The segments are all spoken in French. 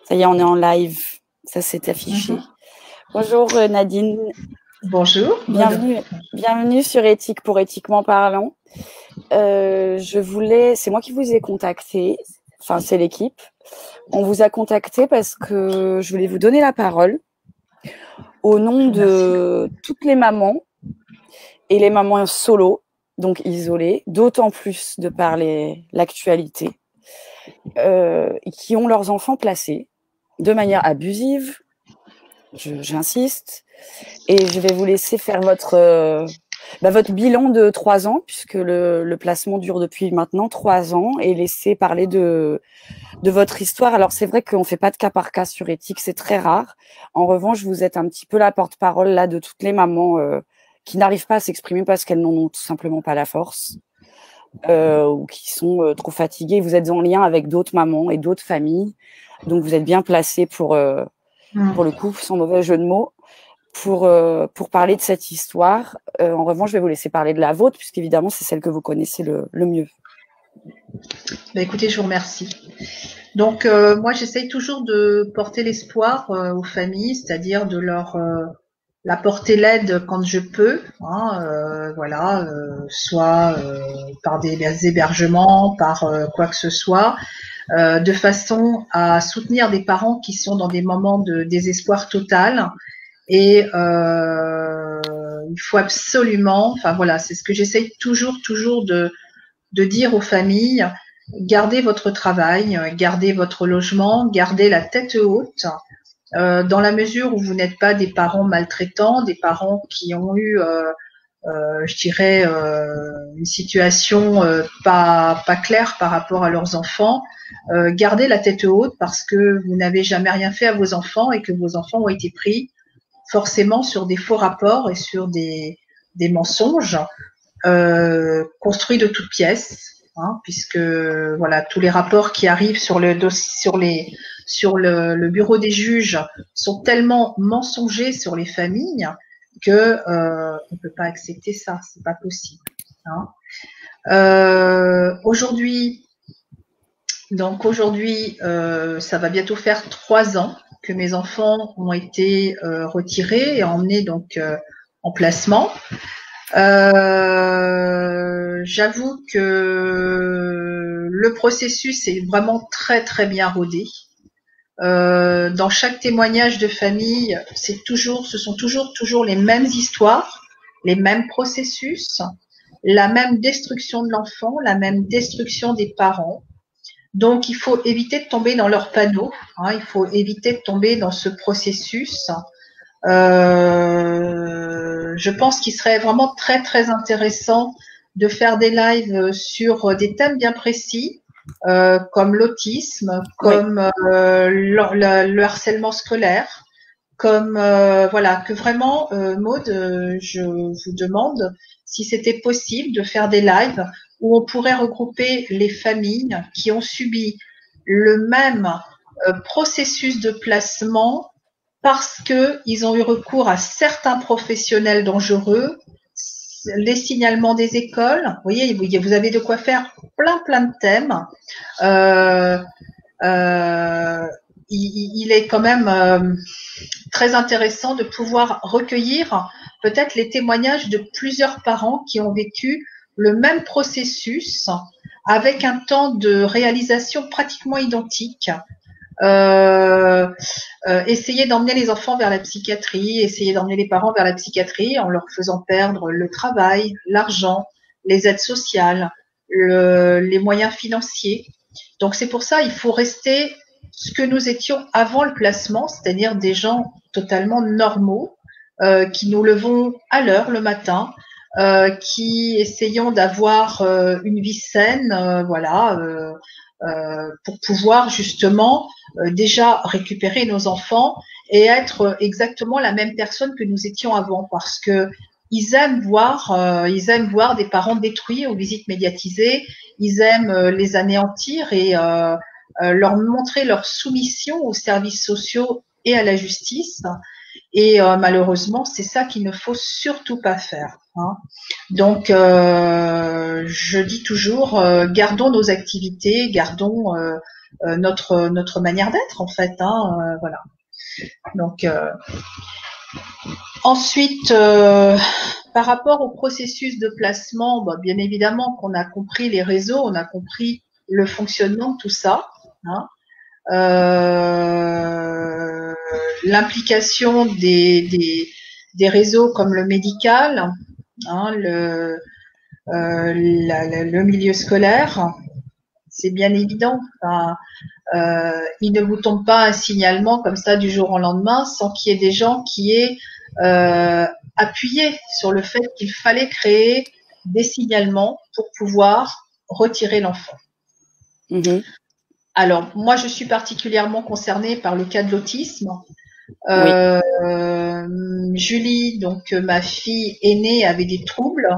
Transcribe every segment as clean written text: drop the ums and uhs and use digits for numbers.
Ça y est, on est en live. Ça s'est affiché. Bonjour Nadine. Bonjour. Bienvenue sur Éthique pour Éthiquement Parlant. C'est moi qui vous ai contacté. Enfin, c'est l'équipe. On vous a contacté parce que je voulais vous donner la parole au nom de toutes les mamans et les mamans solo, donc isolées, d'autant plus de par l'actualité, qui ont leurs enfants placés de manière abusive. J'insiste. Et je vais vous laisser faire votre bilan de 3 ans, puisque le placement dure depuis maintenant 3 ans, et laisser parler de votre histoire. Alors, c'est vrai qu'on ne fait pas de cas par cas sur Éthique, c'est très rare. En revanche, vous êtes un petit peu la porte-parole là de toutes les mamans qui n'arrivent pas à s'exprimer parce qu'elles n'en ont tout simplement pas la force, ou qui sont trop fatiguées. Vous êtes en lien avec d'autres mamans et d'autres familles, donc vous êtes bien placés pour le coup, sans mauvais jeu de mots, pour parler de cette histoire. En revanche, je vais vous laisser parler de la vôtre, puisqu'évidemment, c'est celle que vous connaissez le mieux. Écoutez, je vous remercie. Donc, moi, j'essaye toujours de porter l'espoir aux familles, c'est-à-dire de leur apporter l'aide quand je peux, soit par des hébergements, par quoi que ce soit, de façon à soutenir des parents qui sont dans des moments de désespoir total. Et il faut absolument, c'est ce que j'essaye toujours de dire aux familles: gardez votre travail, gardez votre logement, gardez la tête haute, dans la mesure où vous n'êtes pas des parents maltraitants, des parents qui ont eu, une situation pas claire par rapport à leurs enfants. Gardez la tête haute, parce que vous n'avez jamais rien fait à vos enfants et que vos enfants ont été pris forcément sur des faux rapports et sur des mensonges construits de toutes pièces, puisque voilà, tous les rapports qui arrivent sur le dossier, sur le bureau des juges sont tellement mensongers sur les familles que on peut pas accepter ça, c'est pas possible. Aujourd'hui, ça va bientôt faire 3 ans que mes enfants ont été retirés et emmenés donc en placement. J'avoue que le processus est vraiment très très bien rodé. Dans chaque témoignage de famille, ce sont toujours les mêmes histoires, les mêmes processus, la même destruction de l'enfant, la même destruction des parents. Donc, il faut éviter de tomber dans leur panneau, il faut éviter de tomber dans ce processus. Je pense qu'il serait vraiment très très intéressant de faire des lives sur des thèmes bien précis, comme l'autisme, comme le harcèlement scolaire, comme que vraiment, Maud, je vous demande si c'était possible de faire des lives où on pourrait regrouper les familles qui ont subi le même processus de placement, parce que ils ont eu recours à certains professionnels dangereux, les signalements des écoles. Vous voyez, vous avez de quoi faire plein de thèmes. Il est quand même très intéressant de pouvoir recueillir peut-être les témoignages de plusieurs parents qui ont vécu le même processus avec un temps de réalisation pratiquement identique. Essayer d'emmener les enfants vers la psychiatrie, essayer d'emmener les parents vers la psychiatrie en leur faisant perdre le travail, l'argent, les aides sociales, les moyens financiers. Donc c'est pour ça il faut rester ce que nous étions avant le placement, c'est-à-dire des gens totalement normaux, qui nous levons à l'heure le matin, qui essayons d'avoir une vie saine, pour pouvoir justement déjà récupérer nos enfants et être exactement la même personne que nous étions avant, parce que ils aiment voir des parents détruits aux visites médiatisées, ils aiment les anéantir et leur montrer leur soumission aux services sociaux et à la justice. Et malheureusement, c'est ça qu'il ne faut surtout pas faire. Hein. Donc, je dis toujours, gardons nos activités, gardons notre manière d'être en fait. Hein, voilà. Donc, ensuite, par rapport au processus de placement, bah, bien évidemment qu'on a compris les réseaux, on a compris le fonctionnement de tout ça. Hein. L'implication des réseaux comme le médical, hein, le milieu scolaire, c'est bien évident. Enfin, il ne vous tombe pas un signalement comme ça du jour au lendemain sans qu'il y ait des gens qui aient appuyé sur le fait qu'il fallait créer des signalements pour pouvoir retirer l'enfant. Mmh. Alors, moi, je suis particulièrement concernée par le cas de l'autisme. Oui. Julie, donc ma fille aînée, avait des troubles.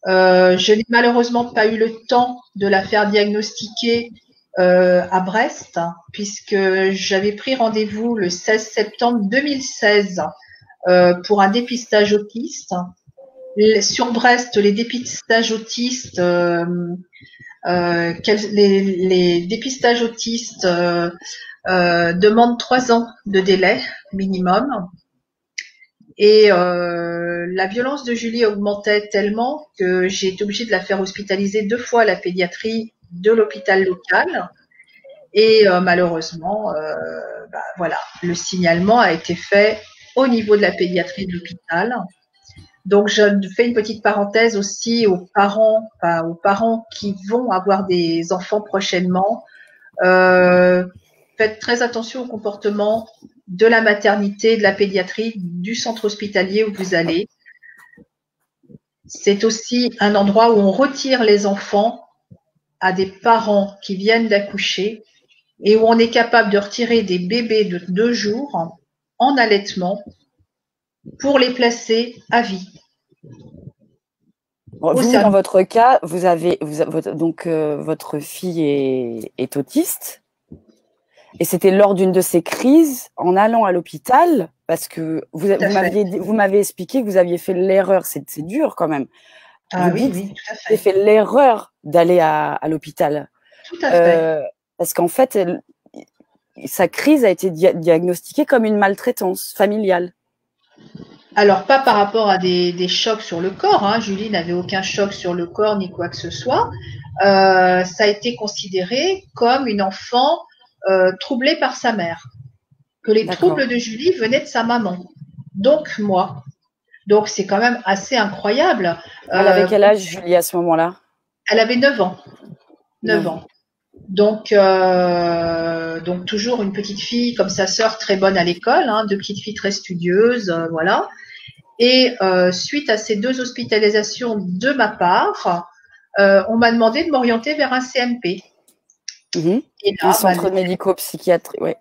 Je n'ai malheureusement pas eu le temps de la faire diagnostiquer à Brest, puisque j'avais pris rendez-vous le 16 septembre 2016 pour un dépistage autiste. Sur Brest, les dépistages autistes, les dépistages autistes demandent 3 ans de délai minimum. Et la violence de Julie augmentait tellement que j'ai été obligée de la faire hospitaliser 2 fois à la pédiatrie de l'hôpital local. Et malheureusement, voilà, le signalement a été fait au niveau de la pédiatrie de l'hôpital. Donc, je fais une petite parenthèse aussi aux parents qui vont avoir des enfants prochainement. Faites très attention au comportement de la maternité, de la pédiatrie, du centre hospitalier où vous allez. C'est aussi un endroit où on retire les enfants à des parents qui viennent d'accoucher et où on est capable de retirer des bébés de 2 jours en allaitement pour les placer à vie. Vous, dans votre cas, donc votre fille est autiste, et c'était lors d'une de ces crises, en allant à l'hôpital, parce que vous m'aviez expliqué que vous aviez fait l'erreur, c'est dur quand même. Ah vous dites, oui, tout à fait. J'ai fait l'erreur d'aller à l'hôpital. Tout à fait. Parce qu'en fait, sa crise a été diagnostiquée comme une maltraitance familiale. Alors, pas par rapport à des chocs sur le corps. Hein. Julie n'avait aucun choc sur le corps ni quoi que ce soit. Ça a été considéré comme une enfant troublée par sa mère. Que les troubles de Julie venaient de sa maman. Donc, moi. Donc, c'est quand même assez incroyable. Elle avait quel âge, Julie, à ce moment-là? Elle avait 9 ans. 9 ans. Donc toujours une petite fille comme sa sœur, très bonne à l'école, hein, 2 petites filles très studieuses, voilà. Et suite à ces 2 hospitalisations de ma part, on m'a demandé de m'orienter vers un CMP. Et là, un centre médico-psychiatrique, oui.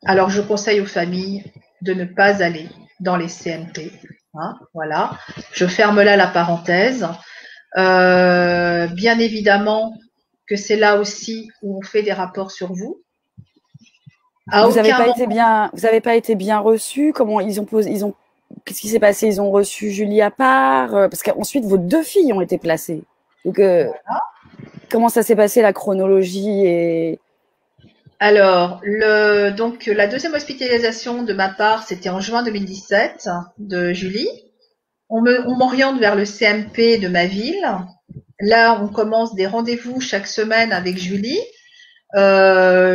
Alors, je conseille aux familles de ne pas aller dans les CMP. Hein, voilà. Je ferme là la parenthèse. Bien évidemment que c'est là aussi où on fait des rapports sur vous. Vous n'avez pas été bien reçu. Comment qu'est-ce qui s'est passé? Ils ont reçu Julie à part, parce qu'ensuite vos 2 filles ont été placées. Donc, voilà. Comment ça s'est passé, la chronologie Alors, donc la deuxième hospitalisation de ma part, c'était en juin 2017 de Julie. On m'oriente vers le CMP de ma ville. Là, on commence des rendez-vous chaque semaine avec Julie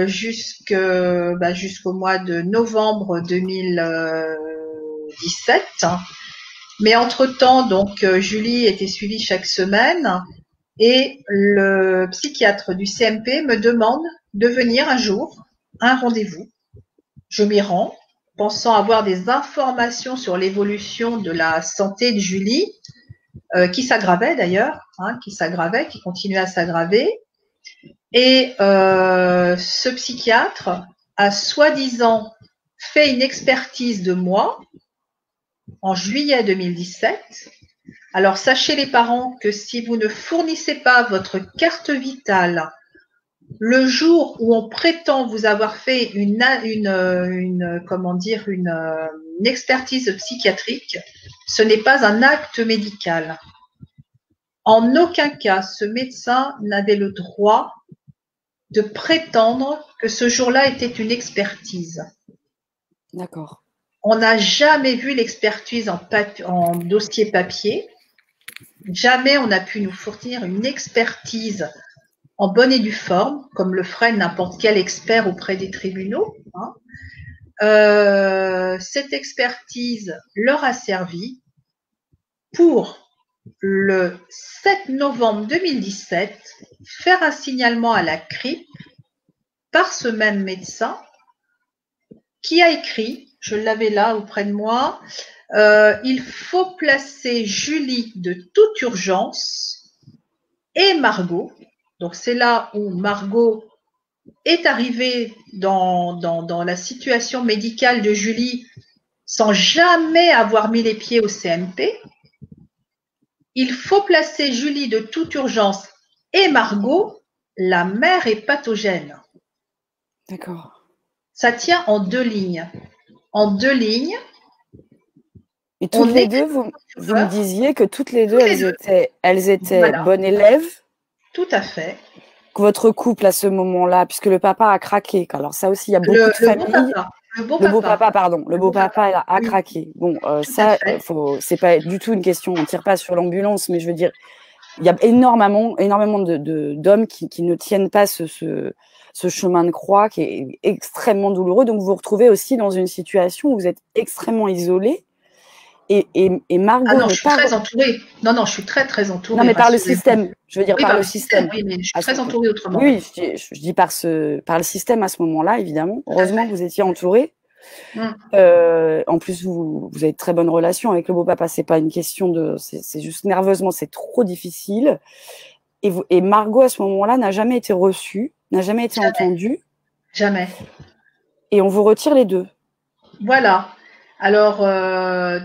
jusqu'au mois de novembre 2017. Mais entre-temps, donc Julie était suivie chaque semaine et le psychiatre du CMP me demande de venir un jour à un rendez-vous. Je m'y rends, pensant avoir des informations sur l'évolution de la santé de Julie, qui s'aggravait d'ailleurs, hein, qui continuait à s'aggraver. Et ce psychiatre a soi-disant fait une expertise de moi en juillet 2017. Alors, sachez les parents que si vous ne fournissez pas votre carte vitale le jour où on prétend vous avoir fait une expertise psychiatrique, ce n'est pas un acte médical. En aucun cas, ce médecin n'avait le droit de prétendre que ce jour-là était une expertise. D'accord. On n'a jamais vu l'expertise en dossier papier. Jamais on n'a pu nous fournir une expertise en bonne et due forme, comme le ferait n'importe quel expert auprès des tribunaux. Cette expertise leur a servi pour le 7 novembre 2017 faire un signalement à la CRIP par ce même médecin qui a écrit, je l'avais là auprès de moi, il faut placer Julie de toute urgence et Margot. Donc c'est là où Margot est arrivée dans la situation médicale de Julie sans jamais avoir mis les pieds au CMP. Il faut placer Julie de toute urgence et Margot, la mère est pathogène. D'accord. Ça tient en 2 lignes. En 2 lignes. Et toutes les deux, vous me disiez que toutes les deux, elles étaient voilà. bonnes élèves. Tout à fait. Votre couple à ce moment-là, puisque le papa a craqué. Alors ça aussi, il y a beaucoup de familles. Le beau-papa a craqué. Bon, ça, c'est pas du tout une question, on tire pas sur l'ambulance, mais je veux dire, il y a énormément d'hommes qui ne tiennent pas ce chemin de croix qui est extrêmement douloureux. Donc vous vous retrouvez aussi dans une situation où vous êtes extrêmement isolé. Et Margot je suis très entourée. Non, je suis très entourée. Non, mais par le système. Je veux dire, par le système. Oui, mais je suis très entourée autrement. Oui, je dis par le système à ce moment-là, évidemment. Heureusement que vous étiez entourée. En plus, vous avez de très bonnes relations avec le beau-papa. C'est pas une question c'est juste nerveusement, c'est trop difficile. Et Margot, à ce moment-là, n'a jamais été reçue, n'a jamais été entendue. Jamais. Et on vous retire les deux. Voilà. Alors,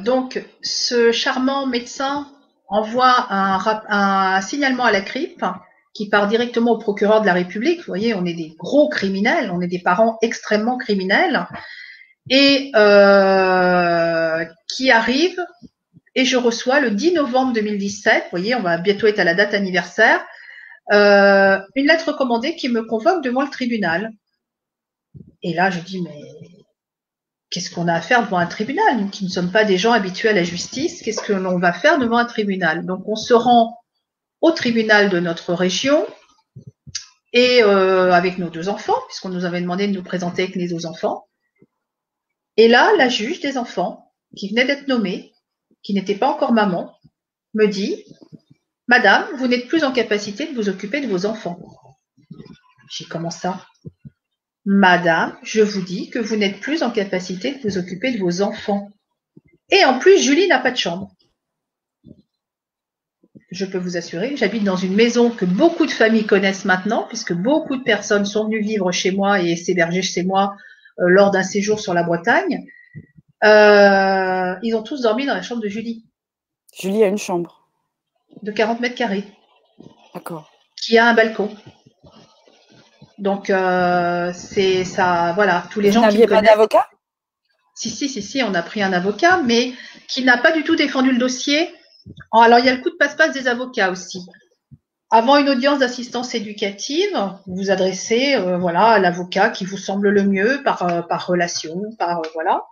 donc, ce charmant médecin envoie un signalement à la CRIP qui part directement au procureur de la République. Vous voyez, on est des gros criminels, on est des parents extrêmement criminels. Et qui arrive, et je reçois le 10 novembre 2017, vous voyez, on va bientôt être à la date anniversaire, une lettre recommandée qui me convoque devant le tribunal. Et là, je dis, mais qu'est-ce qu'on a à faire devant un tribunal? Nous qui ne sommes pas des gens habitués à la justice, qu'est-ce que l'on va faire devant un tribunal? Donc, on se rend au tribunal de notre région et avec nos 2 enfants, puisqu'on nous avait demandé de nous présenter avec les 2 enfants. Et là, la juge des enfants, qui venait d'être nommée, qui n'était pas encore maman, me dit « Madame, vous n'êtes plus en capacité de vous occuper de vos enfants. » J'ai dit « Comment ça ?»« Madame, je vous dis que vous n'êtes plus en capacité de vous occuper de vos enfants. Et en plus, Julie n'a pas de chambre. » Je peux vous assurer, j'habite dans une maison que beaucoup de familles connaissent maintenant, puisque beaucoup de personnes sont venues vivre chez moi et s'héberger chez moi lors d'un séjour sur la Bretagne. Ils ont tous dormi dans la chambre de Julie. Julie a une chambre. De 40 mètres carrés. D'accord. Qui a un balcon. Donc, c'est ça, voilà. Tous les gens qui n'aviez pas d'avocat? Si, on a pris un avocat, mais qui n'a pas du tout défendu le dossier. Alors, il y a le coup de passe-passe des avocats aussi. Avant une audience d'assistance éducative, vous vous adressez à l'avocat qui vous semble le mieux par relation, voilà.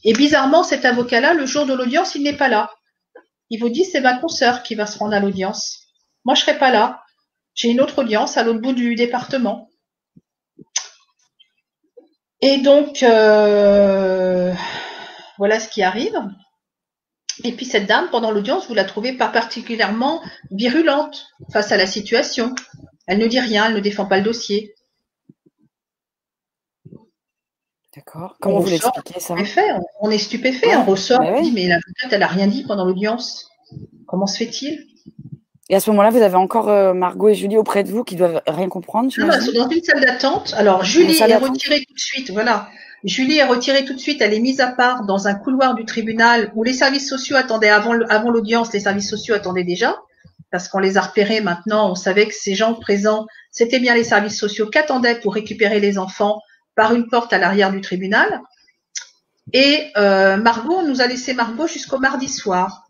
Et bizarrement, cet avocat-là, le jour de l'audience, il n'est pas là. Il vous dit, c'est ma consoeur qui va se rendre à l'audience. Moi, je serai pas là. J'ai une autre audience à l'autre bout du département. Et donc, voilà ce qui arrive. Et puis cette dame, pendant l'audience, vous la trouvez pas particulièrement virulente face à la situation. Elle ne dit rien, elle ne défend pas le dossier. D'accord. Comment vous l'expliquez ça? On est stupéfait, on ressort, on dit mais l'avocate, elle n'a rien dit pendant l'audience. Comment se fait-il? Et à ce moment-là, vous avez encore Margot et Julie auprès de vous qui doivent rien comprendre? Non, elles sont dans une salle d'attente. Alors Julie est retirée tout de suite, voilà. Julie est retirée tout de suite, elle est mise à part dans un couloir du tribunal où les services sociaux attendaient avant l'audience, les services sociaux attendaient déjà. parce qu'on les a repérés maintenant. On savait que ces gens présents, c'était bien les services sociaux qu'attendaient pour récupérer les enfants par une porte à l'arrière du tribunal. Et Margot, on nous a laissé Margot jusqu'au mardi soir.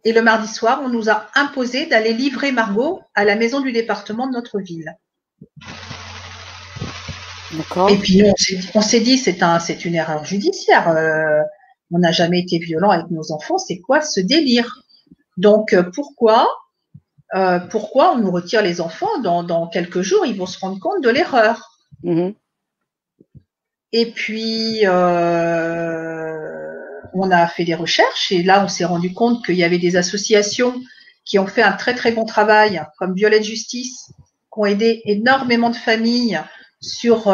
Et le mardi soir, on nous a imposé d'aller livrer Margot à la maison du département de notre ville. D'accord. Et puis on s'est dit, c'est une erreur judiciaire. On n'a jamais été violent avec nos enfants. C'est quoi ce délire? Donc pourquoi on nous retire les enfants dans quelques jours? Ils vont se rendre compte de l'erreur. Et puis on a fait des recherches et là on s'est rendu compte qu'il y avait des associations qui ont fait un très très bon travail, comme Violette Justice, qui ont aidé énormément de familles sur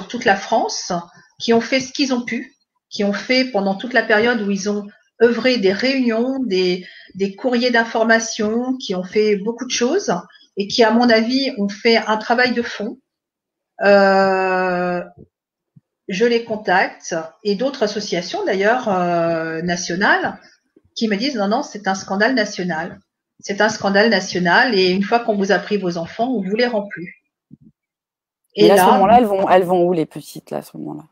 toute la France, qui ont fait ce qu'ils ont pu, qui ont fait pendant toute la période où ils ont œuvré des réunions, des courriers d'information, qui ont fait beaucoup de choses et qui, à mon avis, ont fait un travail de fond. Je les contacte et d'autres associations d'ailleurs nationales qui me disent non, c'est un scandale national. C'est un scandale national et une fois qu'on vous a pris vos enfants, on vous les rend plus. Et là, à ce moment-là, elles vont où les petites là, à ce moment-là?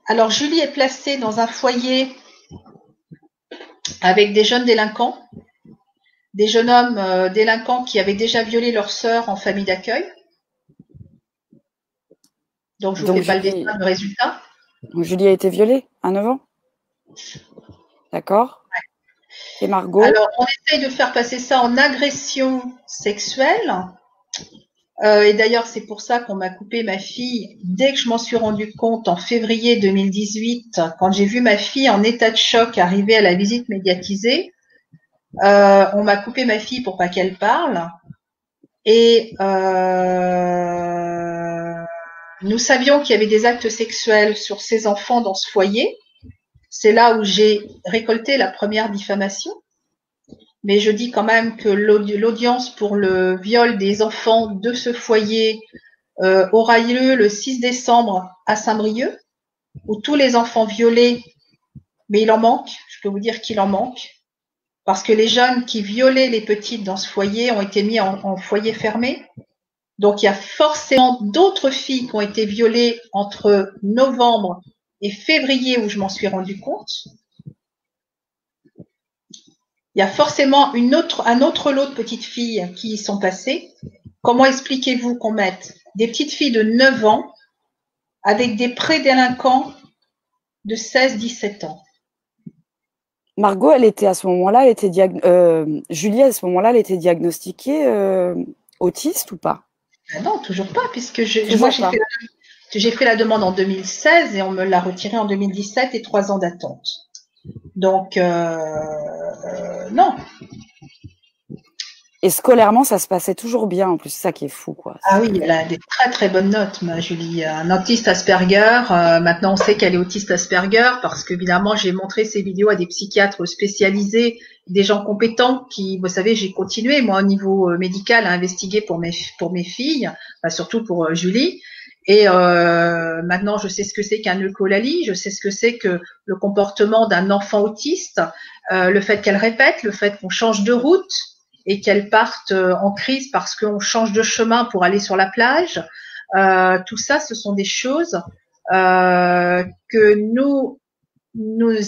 Alors Julie est placée dans un foyer avec des jeunes délinquants, des jeunes hommes délinquants qui avaient déjà violé leur sœur en famille d'accueil. Donc, je ne vous fais pas le dessin de résultat. Donc, Julie a été violée à 9 ans. D'accord. Ouais. Et Margot? Alors, on essaye de faire passer ça en agression sexuelle. Et d'ailleurs, c'est pour ça qu'on m'a coupé ma fille dès que je m'en suis rendu compte en février 2018, quand j'ai vu ma fille en état de choc arriver à la visite médiatisée. On m'a coupé ma fille pour pas qu'elle parle. Et nous savions qu'il y avait des actes sexuels sur ces enfants dans ce foyer. C'est là où j'ai récolté la première diffamation. Mais je dis quand même que l'audience pour le viol des enfants de ce foyer aura lieu le 6 décembre à Saint-Brieuc, où tous les enfants violés, mais il en manque, je peux vous dire qu'il en manque, parce que les jeunes qui violaient les petites dans ce foyer ont été mis en foyer fermé. Donc, il y a forcément d'autres filles qui ont été violées entre novembre et février où je m'en suis rendu compte. Il y a forcément un autre lot de petites filles qui y sont passées. Comment expliquez-vous qu'on mette des petites filles de 9 ans avec des prédélinquants de 16-17 ans? Margot, elle était à ce moment-là, Julie, à ce moment-là, elle était diagnostiquée autiste ou pas? Non, toujours pas, puisque moi, j'ai fait la demande en 2016 et on me l'a retirée en 2017 et 3 ans d'attente. Donc, non. Et scolairement, ça se passait toujours bien, en plus, c'est ça qui est fou, quoi. Ah oui, elle a des très très bonnes notes, ma Julie. Un autiste Asperger, maintenant on sait qu'elle est autiste Asperger, parce qu'évidemment j'ai montré ces vidéos à des psychiatres spécialisés, des gens compétents qui, vous savez, j'ai continué, moi, au niveau médical, à investiguer pour mes filles, enfin, surtout pour Julie. Et maintenant, je sais ce que c'est qu'un eukolalie, je sais ce que c'est que le comportement d'un enfant autiste, le fait qu'elle répète, le fait qu'on change de route, et qu'elles partent en crise parce qu'on change de chemin pour aller sur la plage. Tout ça, ce sont des choses que nous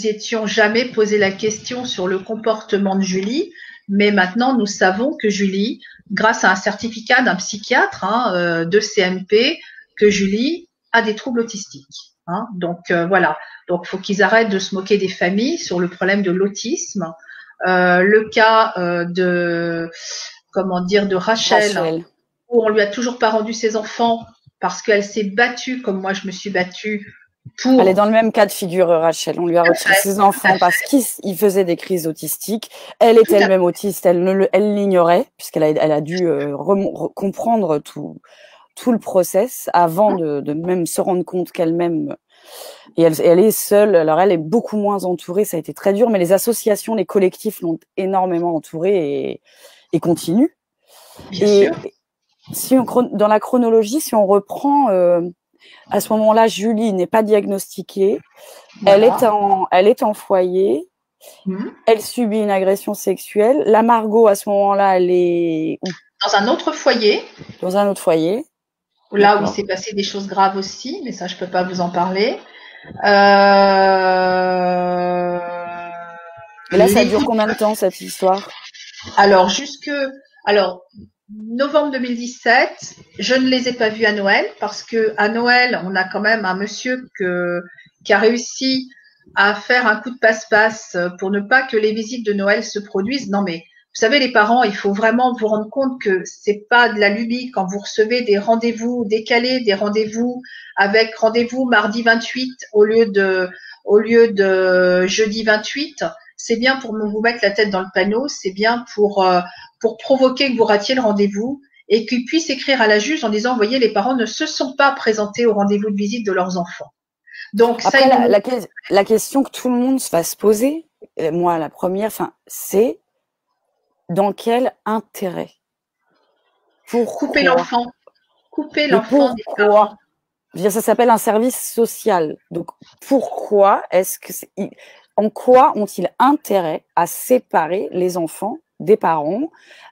étions jamais posé la question sur le comportement de Julie, mais maintenant nous savons que Julie, grâce à un certificat d'un psychiatre de CMP, que Julie a des troubles autistiques. Donc voilà. Donc faut qu'ils arrêtent de se moquer des familles sur le problème de l'autisme. Le cas de Rachel, où on lui a toujours pas rendu ses enfants parce qu'elle s'est battue comme moi je me suis battue pour. Elle est dans le même cas de figure, Rachel. On lui a retiré ses enfants parce qu'il faisait des crises autistiques. Elle est elle-même autiste, elle l'ignorait puisqu'elle a dû comprendre tout le process avant de même se rendre compte qu'elle-même. Et elle est seule, alors elle est beaucoup moins entourée, ça a été très dur, mais les associations, les collectifs l'ont énormément entourée et continuent. Bien sûr. Dans la chronologie, si on reprend, à ce moment-là, Julie n'est pas diagnostiquée, voilà. Elle est en foyer, Mhm. Elle subit une agression sexuelle. La Margot, à ce moment-là, elle est Dans un autre foyer, dans un autre foyer. là où il D'accord. s'est passé des choses graves aussi, mais ça, je peux pas vous en parler. Et là, ça Les dure coups combien de temps, cette histoire? Alors, alors, novembre 2017, je ne les ai pas vus à Noël parce que à Noël, on a quand même un monsieur qui a réussi à faire un coup de passe-passe pour ne pas que les visites de Noël se produisent. Non, mais vous savez, les parents, il faut vraiment vous rendre compte que c'est pas de la lubie quand vous recevez des rendez-vous décalés, des rendez-vous avec rendez-vous mardi 28 au lieu de jeudi 28. C'est bien pour vous mettre la tête dans le panneau, c'est bien pour provoquer que vous ratiez le rendez-vous et qu'ils puissent écrire à la juge en disant, voyez, les parents ne se sont pas présentés au rendez-vous de visite de leurs enfants. Donc ça, Après, ils nous la question que tout le monde va se poser, moi, la première, c'est dans quel intérêt? couper Pourquoi? l'enfant, couper Mais l'enfant des parents. pourquoi? Je veux dire, ça s'appelle un service social. Donc, pourquoi en quoi ont-ils intérêt à séparer les enfants des parents,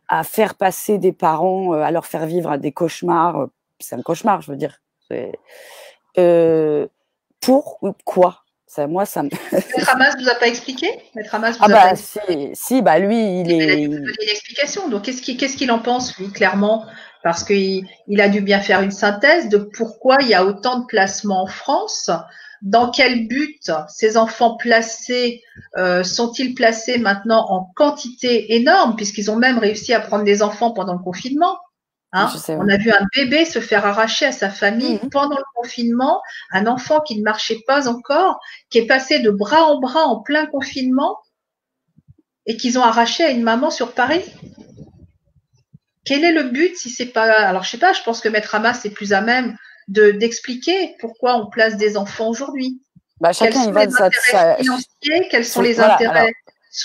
à faire passer des parents, à leur faire vivre des cauchemars? C'est un cauchemar, je veux dire. Pourquoi? Moi, ça me. Maître Hamas vous a pas expliqué? Maître Hamas Ah vous a pas bah expliqué? si, bah lui, Il a dû vous donner une explication. Donc qu'est-ce qu'il en pense, lui, clairement? Parce qu'il a dû bien faire une synthèse de pourquoi il y a autant de placements en France. Dans quel but ces enfants placés sont-ils placés maintenant en quantité énorme, puisqu'ils ont même réussi à prendre des enfants pendant le confinement. Je Hein, sais, on ouais. a vu un bébé se faire arracher à sa famille Mhm. pendant le confinement, un enfant qui ne marchait pas encore, qui est passé de bras en plein confinement et qu'ils ont arraché à une maman sur Paris. Quel est le but si c'est pas, alors je sais pas, je pense que Maître Hamas est plus à même d'expliquer pourquoi on place des enfants aujourd'hui. Bah, Quels chacun, il sont va les de intérêts financiers, quels sont les voilà. Alors, intérêts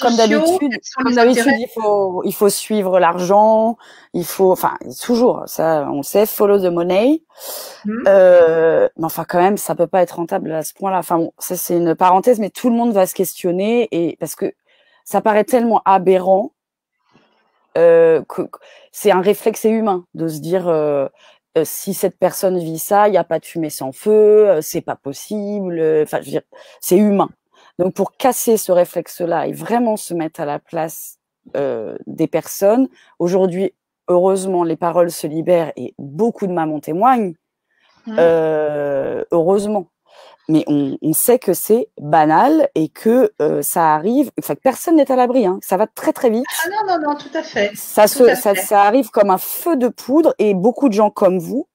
comme sociaux, d'habitude, quels sont les intérêts. il faut suivre l'argent. Enfin, toujours, ça, on le sait, follow the money. Mais enfin, quand même, ça peut pas être rentable à ce point-là. Enfin, bon, ça, c'est une parenthèse, mais tout le monde va se questionner et parce que ça paraît tellement aberrant, que c'est un réflexe humain de se dire, si cette personne vit ça, il y a pas de fumée sans feu, c'est pas possible. Enfin, je veux dire, c'est humain. Donc, pour casser ce réflexe-là et vraiment se mettre à la place des personnes, aujourd'hui, heureusement, les paroles se libèrent et beaucoup de mamans témoignent. Heureusement. Mais on sait que c'est banal et que ça arrive, enfin que personne n'est à l'abri, hein. Ça va très très vite. Ah non, non, non, tout à fait. Tout à fait. Ça arrive comme un feu de poudre et beaucoup de gens comme vous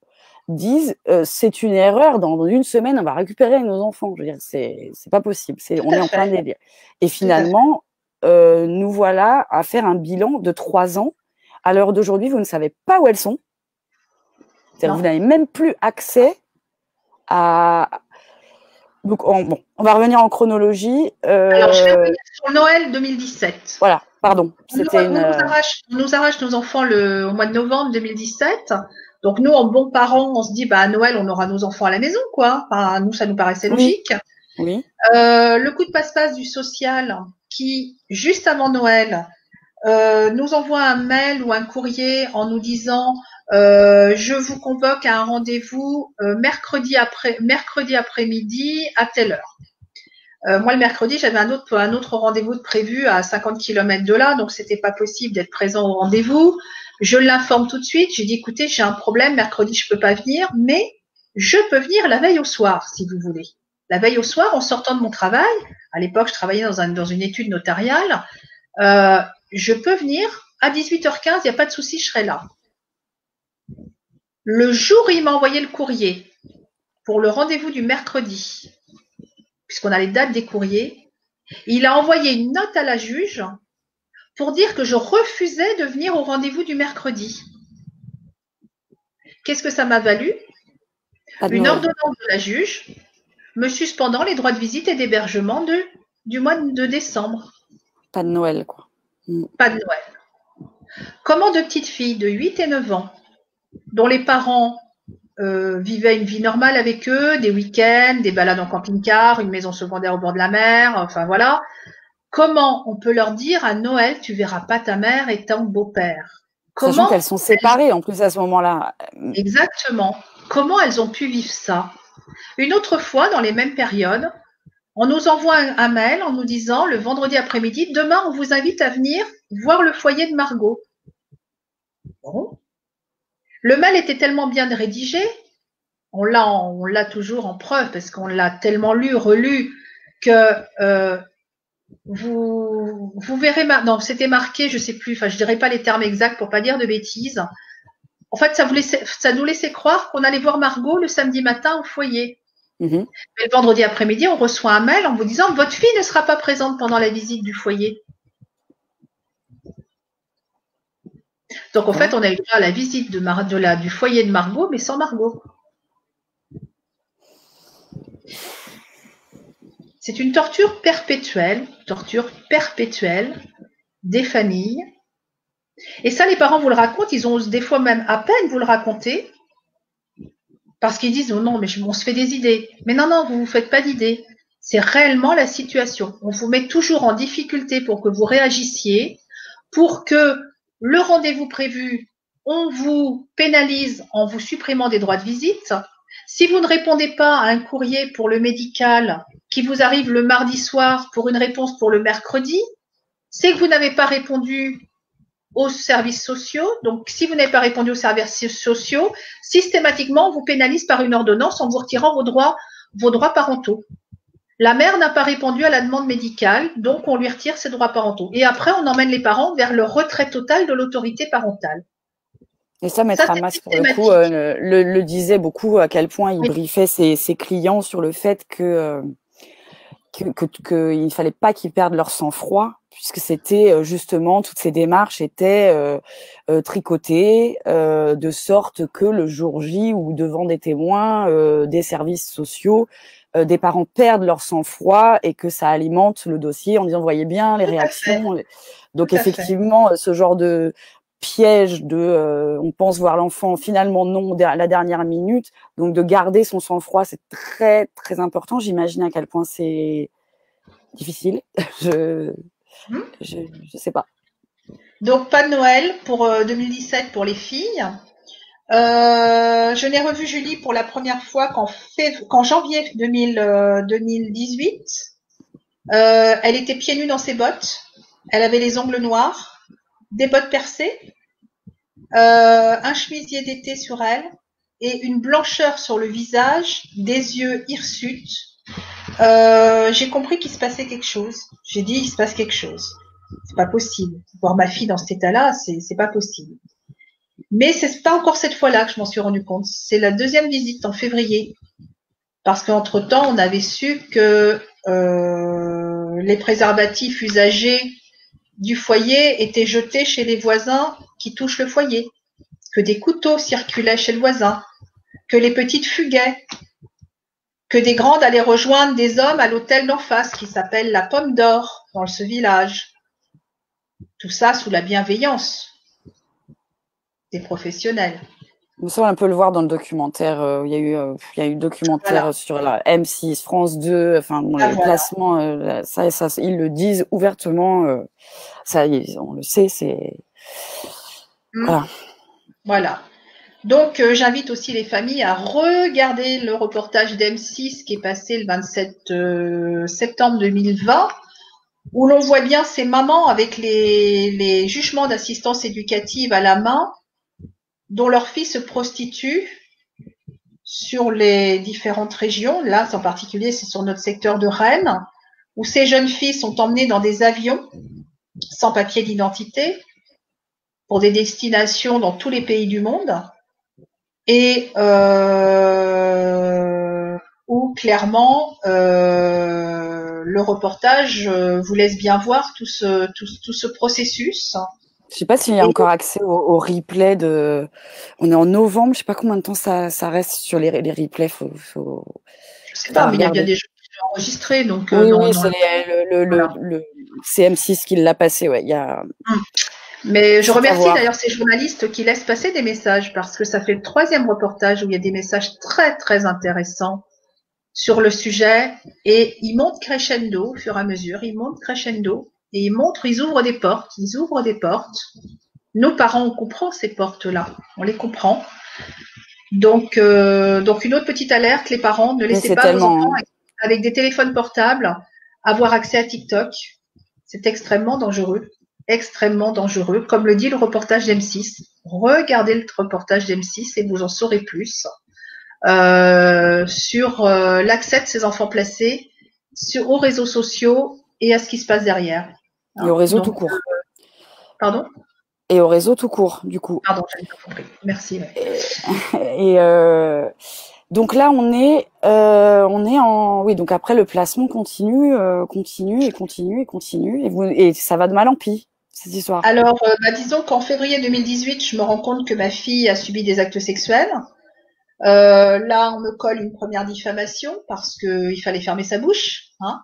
disent c'est une erreur, dans une semaine on va récupérer nos enfants. Je veux dire, c'est pas possible, Tout on à est en plein fait. délire. Et Tout à fait. finalement, nous voilà à faire un bilan de 3 ans. À l'heure d'aujourd'hui, vous ne savez pas où elles sont. C'est-à-dire, vous Non. n'avez même plus accès à. Donc, bon, on va revenir en chronologie. Alors, je vais revenir sur Noël 2017. Voilà, pardon. C'était On une. nous arrache nos enfants au mois de novembre 2017. Donc nous, en bons parents, on se dit, bah à Noël, on aura nos enfants à la maison, quoi. Enfin, nous, ça nous paraissait Oui, logique. oui. Le coup de passe-passe du social qui, juste avant Noël, nous envoie un mail ou un courrier en nous disant je vous convoque à un rendez-vous mercredi après-midi à telle heure. Moi, le mercredi, j'avais un autre rendez-vous de prévu à 50 km de là, donc c'était pas possible d'être présent au rendez-vous. Je l'informe tout de suite. J'ai dit, écoutez, j'ai un problème. Mercredi, je peux pas venir, mais je peux venir la veille au soir, si vous voulez. La veille au soir, en sortant de mon travail. À l'époque, je travaillais dans une étude notariale. Je peux venir à 18h15. Il n'y a pas de souci, je serai là. Le jour où il m'a envoyé le courrier pour le rendez-vous du mercredi, puisqu'on a les dates des courriers, il a envoyé une note à la juge pour dire que je refusais de venir au rendez-vous du mercredi. Qu'est-ce que ça m'a valu? Une ordonnance de la juge me suspendant les droits de visite et d'hébergement du mois de décembre. Pas de Noël, quoi. Pas de Noël. Comment deux petites filles de 8 et 9 ans, dont les parents vivaient une vie normale avec eux, des week-ends, des balades en camping-car, une maison secondaire au bord de la mer, enfin voilà, comment on peut leur dire à Noël, tu verras pas ta mère et ton beau-père? Sachant qu'elles sont séparées en plus à ce moment-là. Exactement. Comment elles ont pu vivre ça? Une autre fois, dans les mêmes périodes, on nous envoie un mail en nous disant le vendredi après-midi, demain, on vous invite à venir voir le foyer de Margot. Bon. Le mail était tellement bien rédigé, on l'a toujours en preuve parce qu'on l'a tellement lu, relu, que vous verrez, non, c'était marqué, je sais plus, enfin, je dirais pas les termes exacts pour pas dire de bêtises. En fait, ça nous laissait croire qu'on allait voir Margot le samedi matin au foyer. Mais le vendredi après-midi, on reçoit un mail en vous disant votre fille ne sera pas présente pendant la visite du foyer. Donc, en fait, on a eu droit à la visite du foyer de Margot, mais sans Margot. C'est une torture perpétuelle des familles. Et ça, les parents vous le racontent, ils ont des fois même à peine vous le raconter, parce qu'ils disent, oh non, mais on se fait des idées. Mais non, vous vous faites pas d'idées. C'est réellement la situation. On vous met toujours en difficulté pour que vous réagissiez, pour que le rendez-vous prévu, on vous pénalise en vous supprimant des droits de visite. Si vous ne répondez pas à un courrier pour le médical qui vous arrive le mardi soir pour une réponse pour le mercredi, c'est que vous n'avez pas répondu aux services sociaux. Donc, si vous n'avez pas répondu aux services sociaux, systématiquement, on vous pénalise par une ordonnance en vous retirant vos droits parentaux. La mère n'a pas répondu à la demande médicale, donc on lui retire ses droits parentaux. Et après, on emmène les parents vers le retrait total de l'autorité parentale. Et ça, Maître Hamas, pour le coup, le disait beaucoup, à quel point il briefait ses clients sur le fait qu'il ne fallait pas qu'ils perdent leur sang-froid, puisque c'était justement, toutes ces démarches étaient tricotées de sorte que le jour J ou devant des témoins, des services sociaux, des parents perdent leur sang-froid et que ça alimente le dossier en disant, voyez bien les réactions. Donc effectivement, ce genre de piège de on pense voir l'enfant, finalement non à la dernière minute, donc de garder son sang-froid, c'est très très important. J'imagine à quel point c'est difficile. Je sais pas. Donc pas de Noël pour 2017 pour les filles. Je n'ai revu Julie pour la première fois qu'en janvier 2018. Elle était pieds nus dans ses bottes. Elle avait les ongles noirs, des bottes percées, un chemisier d'été sur elle et une blancheur sur le visage, des yeux hirsutes. J'ai compris qu'il se passait quelque chose. J'ai dit, il se passe quelque chose. C'est pas possible. Voir ma fille dans cet état-là, c'est pas possible. Mais c'est pas encore cette fois-là que je m'en suis rendu compte. C'est la deuxième visite en février. Parce qu'entre-temps, on avait su que les préservatifs usagés du foyer étaient jetés chez les voisins qui touchent le foyer, que des couteaux circulaient chez le voisin, que les petites fuguaient, que des grandes allaient rejoindre des hommes à l'hôtel d'en face qui s'appelle la Pomme d'Or dans ce village. Tout ça sous la bienveillance des professionnels. Ça, on peut le voir dans le documentaire. Il y a eu documentaire sur la M6, France 2, enfin le placement. Ça, ils le disent ouvertement. Ça, on le sait, c'est voilà. Donc, j'invite aussi les familles à regarder le reportage d'M6 qui est passé le 27 septembre 2020, où l'on voit bien ces mamans avec les jugements d'assistance éducative à la main, dont leurs filles se prostituent sur les différentes régions. Là, en particulier, c'est sur notre secteur de Rennes, où ces jeunes filles sont emmenées dans des avions sans papier d'identité pour des destinations dans tous les pays du monde. Et où clairement le reportage vous laisse bien voir tout ce processus. Je sais pas s'il y a encore accès au replay de. On est en novembre, je sais pas combien de temps ça reste sur les replays. Je sais pas, mais il y a bien des jeux qui sont enregistrés, donc. Oui, c'est le CM6 qui l'a passé, ouais. Il y a. Mais je remercie d'ailleurs ces journalistes qui laissent passer des messages parce que ça fait le 3e reportage où il y a des messages très très intéressants sur le sujet et ils montent crescendo au fur et à mesure, ils montent crescendo et ils ouvrent des portes, ils ouvrent des portes. Nos parents, on comprend ces portes-là, on les comprend. Donc une autre petite alerte, les parents, ne laissez pas vos enfants avec des téléphones portables avoir accès à TikTok. C'est extrêmement dangereux, comme le dit le reportage d'M6. Regardez le reportage d'M6 et vous en saurez plus sur l'accès de ces enfants placés aux réseaux sociaux et à ce qui se passe derrière. Et au réseau tout court. Pardon ? Et au réseau tout court, du coup. Pardon, j'avais pas compris. Merci. Et donc là, on est en, oui. Donc après, le placement continue. Et ça va de mal en pis, cette histoire. Alors, disons qu'en février 2018, je me rends compte que ma fille a subi des actes sexuels. Là, on me colle une première diffamation parce qu'il fallait fermer sa bouche. Hein.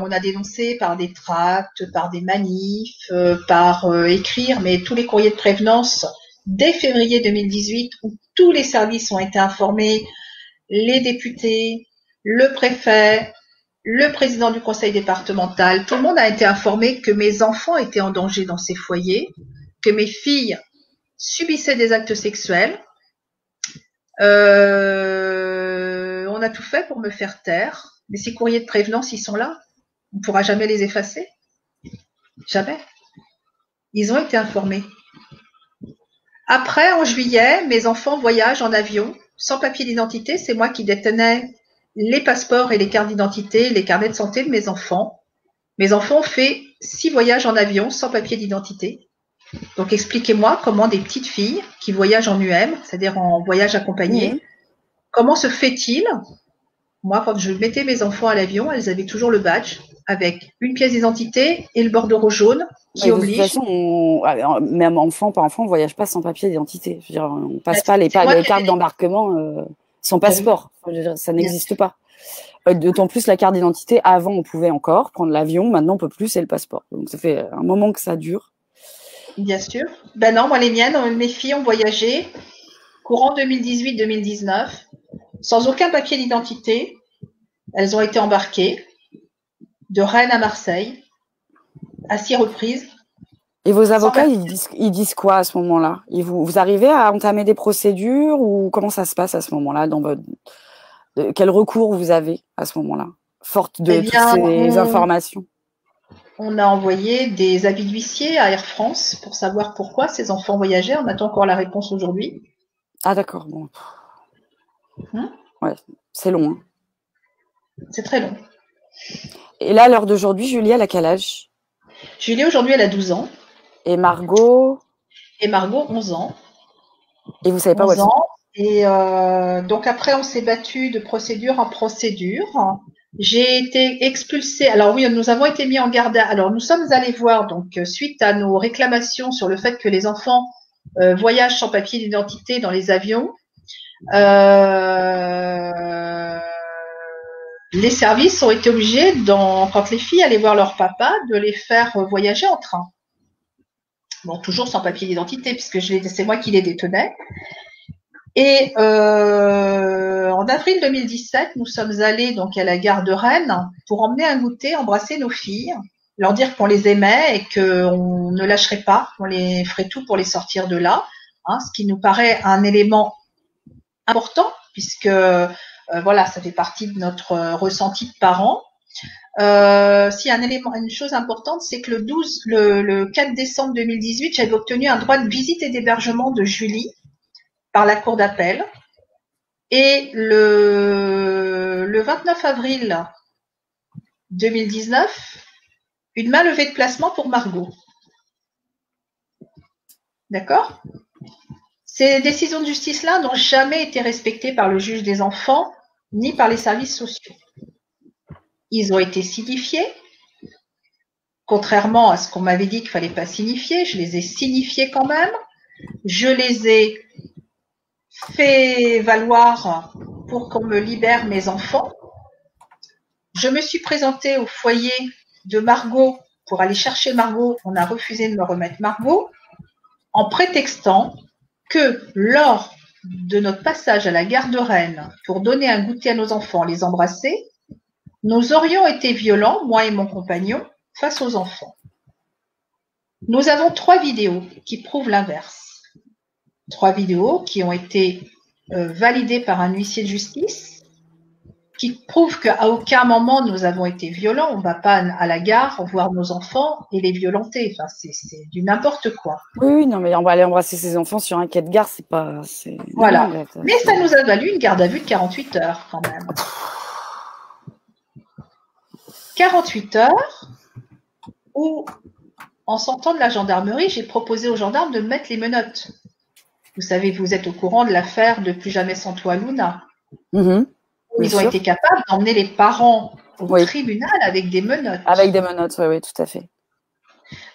On a dénoncé par des tracts, par des manifs, par écrire, mais tous les courriers de prévenance dès février 2018 où tous les services ont été informés, les députés, le préfet, le président du conseil départemental, tout le monde a été informé que mes enfants étaient en danger dans ces foyers, que mes filles subissaient des actes sexuels. On a tout fait pour me faire taire, mais ces courriers de prévenance, ils sont là. On ne pourra jamais les effacer. Jamais. Ils ont été informés. Après, en juillet, mes enfants voyagent en avion, sans papier d'identité. C'est moi qui détenais les passeports et les cartes d'identité, les carnets de santé de mes enfants. Mes enfants ont fait 6 voyages en avion, sans papier d'identité. Donc, expliquez-moi comment des petites filles qui voyagent en UM, c'est-à-dire en voyage accompagné, comment se fait-il? Moi, quand je mettais mes enfants à l'avion, elles avaient toujours le badge avec une pièce d'identité et le bordereau jaune qui oblige. De toute façon, même enfant, pas enfant, on ne voyage pas sans papier d'identité. Je veux dire, on ne passe pas les cartes d'embarquement sans passeport. Je veux dire, ça n'existe pas. D'autant plus la carte d'identité, avant, on pouvait encore prendre l'avion. Maintenant, on ne peut plus, c'est le passeport. Donc, ça fait un moment que ça dure. Bien sûr. Ben non, moi, les miennes, mes filles ont voyagé courant 2018-2019 sans aucun papier d'identité. Elles ont été embarquées de Rennes à Marseille à 6 reprises. Et vos avocats, ils disent quoi à ce moment-là? Vous arrivez à entamer des procédures ou comment ça se passe à ce moment-là quel recours vous avez à ce moment-là, forte de toutes ces informations? On a envoyé des avis d'huissier à Air France pour savoir pourquoi ces enfants voyageaient. On attend encore la réponse aujourd'hui. Ah d'accord, bon. Ouais, c'est long. Hein. C'est très long. Et là, à l'heure d'aujourd'hui, Julie, elle a quel âge? Julie, aujourd'hui, elle a 12 ans. Et Margot? 11 ans. Et vous savez pas où elles sont? Et donc après, on s'est battu de procédure en procédure. J'ai été expulsée. Alors oui, nous avons été mis en garde. Alors nous sommes allés voir, donc suite à nos réclamations sur le fait que les enfants voyagent sans papier d'identité dans les avions, les services ont été obligés, quand les filles allaient voir leur papa, de les faire voyager en train. Bon, toujours sans papier d'identité, puisque c'est moi qui les détenais. Et en avril 2017, nous sommes allés donc à la gare de Rennes pour emmener un goûter, embrasser nos filles, leur dire qu'on les aimait et qu'on ne lâcherait pas, qu'on les ferait tout pour les sortir de là, hein, ce qui nous paraît un élément important puisque voilà, ça fait partie de notre ressenti de parents. Une chose importante, c'est que le 4 décembre 2018, j'avais obtenu un droit de visite et d'hébergement de Julie par la cour d'appel. Et le 29 avril 2019, une main levée de placement pour Margot. D'accord ? Ces décisions de justice-là n'ont jamais été respectées par le juge des enfants ni par les services sociaux. Ils ont été signifiés, contrairement à ce qu'on m'avait dit qu'il ne fallait pas signifier, je les ai signifiés quand même. Je les ai fait valoir pour qu'on me libère mes enfants. Je me suis présentée au foyer de Margot pour aller chercher Margot. On a refusé de me remettre Margot en prétextant que lors de notre passage à la gare de Rennes pour donner un goûter à nos enfants, les embrasser, nous aurions été violents, moi et mon compagnon, face aux enfants. Nous avons 3 vidéos qui prouvent l'inverse. 3 vidéos qui ont été validées par un huissier de justice, qui prouvent qu'à aucun moment nous avons été violents. On ne va pas à la gare voir nos enfants et les violenter. Enfin, c'est du n'importe quoi. Oui, non, mais on va aller embrasser ses enfants sur un quai de gare, c'est pas... Voilà. Non, mais ça nous a valu une garde à vue de 48 heures quand même. 48 heures où, en sortant de la gendarmerie, j'ai proposé aux gendarmes de me mettre les menottes. Vous savez, vous êtes au courant de l'affaire de Plus jamais sans toi, Luna. Ils ont été capables d'emmener les parents au tribunal avec des menottes. Avec des menottes, oui, tout à fait.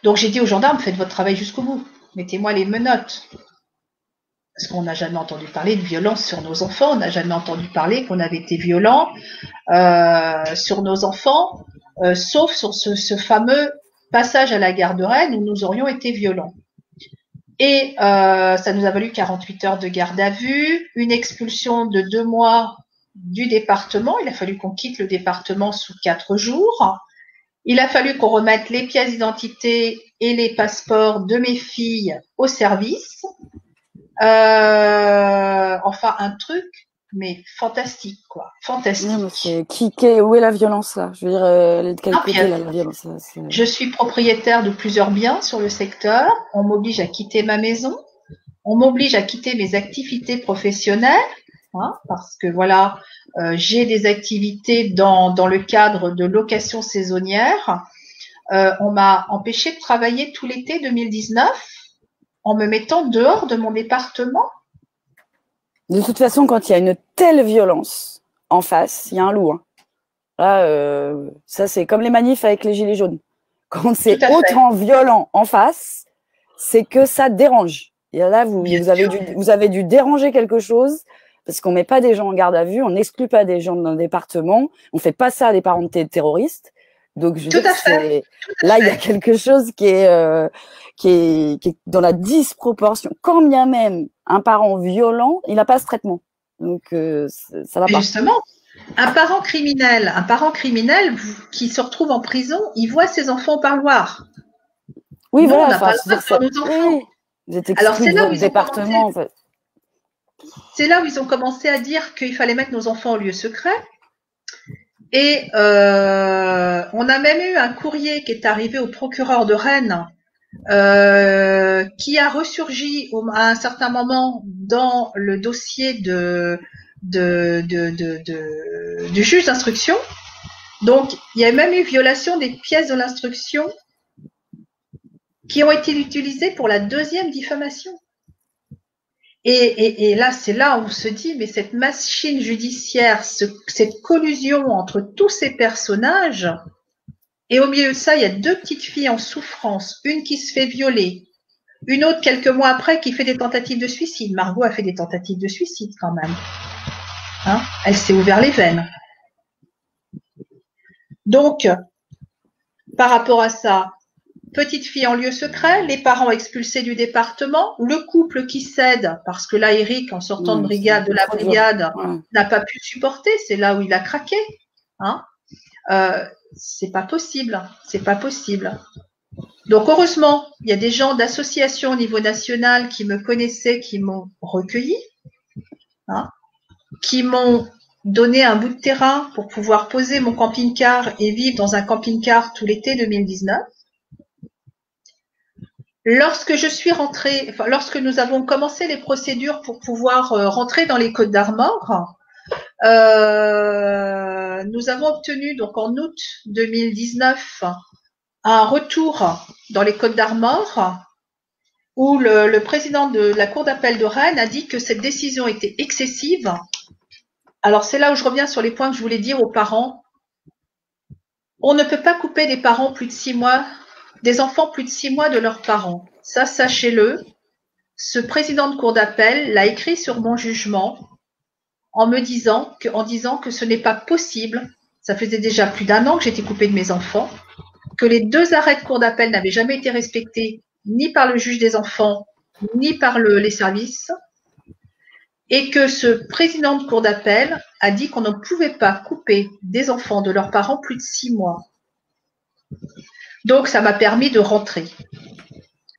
Donc j'ai dit aux gendarmes, faites votre travail jusqu'au bout. Mettez-moi les menottes. Parce qu'on n'a jamais entendu parler de violence sur nos enfants. On n'a jamais entendu parler qu'on avait été violent sur nos enfants, sauf sur ce fameux passage à la gare de Rennes où nous aurions été violents. Et ça nous a valu 48 heures de garde à vue, une expulsion de 2 mois du département. Il a fallu qu'on quitte le département sous 4 jours. Il a fallu qu'on remette les pièces d'identité et les passeports de mes filles au service. Enfin, un truc, mais fantastique, quoi. Fantastique. Non, où est la violence, là? Je veux dire, elle est de quel côté, là, la violence, là, Je suis propriétaire de plusieurs biens sur le secteur. On m'oblige à quitter ma maison. On m'oblige à quitter mes activités professionnelles. Parce que voilà, j'ai des activités dans le cadre de location saisonnière. On m'a empêché de travailler tout l'été 2019 en me mettant dehors de mon département. De toute façon, quand il y a une telle violence en face, il y a un loup. Hein. Là, ça c'est comme les manifs avec les gilets jaunes. Quand c'est autant violent en face, c'est que ça dérange. Et là, vous avez dû déranger quelque chose. Parce qu'on met pas des gens en garde à vue, on n'exclut pas des gens d'un département, on fait pas ça à des parents de terroristes. Donc, je veux dire, là, il y a quelque chose qui est dans la disproportion. Quand bien même un parent violent, il n'a pas ce traitement. Donc, ça va pas. Justement, un parent criminel qui se retrouve en prison, il voit ses enfants au parloir. Oui, nous, voilà. On n'a pas le droit de voir nos enfants. Oui. Vous êtes exclus de votre département, en fait. C'est là où ils ont commencé à dire qu'il fallait mettre nos enfants au lieu secret. Et on a même eu un courrier qui est arrivé au procureur de Rennes qui a ressurgi à un certain moment dans le dossier du juge d'instruction. Donc, il y a même eu violation des pièces de l'instruction qui ont été utilisées pour la 2e diffamation. Et là, c'est là où on se dit, mais cette machine judiciaire, cette collusion entre tous ces personnages, et au milieu de ça, il y a 2 petites filles en souffrance, une qui se fait violer, une autre quelques mois après qui fait des tentatives de suicide. Margot a fait des tentatives de suicide quand même. Hein, elle s'est ouvert les veines. Donc, par rapport à ça, petite fille en lieu secret, les parents expulsés du département, le couple qui cède, parce que là, Eric, en sortant de la brigade, n'a pas pu supporter, c'est là où il a craqué. Hein, c'est pas possible, c'est pas possible. Donc, heureusement, il y a des gens d'associations au niveau national qui me connaissaient, qui m'ont recueilli, hein, qui m'ont donné un bout de terrain pour pouvoir poser mon camping-car et vivre dans un camping-car tout l'été 2019. Lorsque nous avons commencé les procédures pour pouvoir rentrer dans les Côtes d'Armor, nous avons obtenu donc en août 2019 un retour dans les Côtes d'Armor où le président de la Cour d'appel de Rennes a dit que cette décision était excessive. Alors c'est là où je reviens sur les points que je voulais dire aux parents. On ne peut pas couper des enfants plus de 6 mois de leurs parents. Ça, sachez-le. Ce président de cour d'appel l'a écrit sur mon jugement en disant que ce n'est pas possible. Ça faisait déjà plus d'1 an que j'étais coupée de mes enfants, que les 2 arrêts de cour d'appel n'avaient jamais été respectés ni par le juge des enfants, ni par les services, et que ce président de cour d'appel a dit qu'on ne pouvait pas couper des enfants de leurs parents plus de 6 mois. Donc, ça m'a permis de rentrer.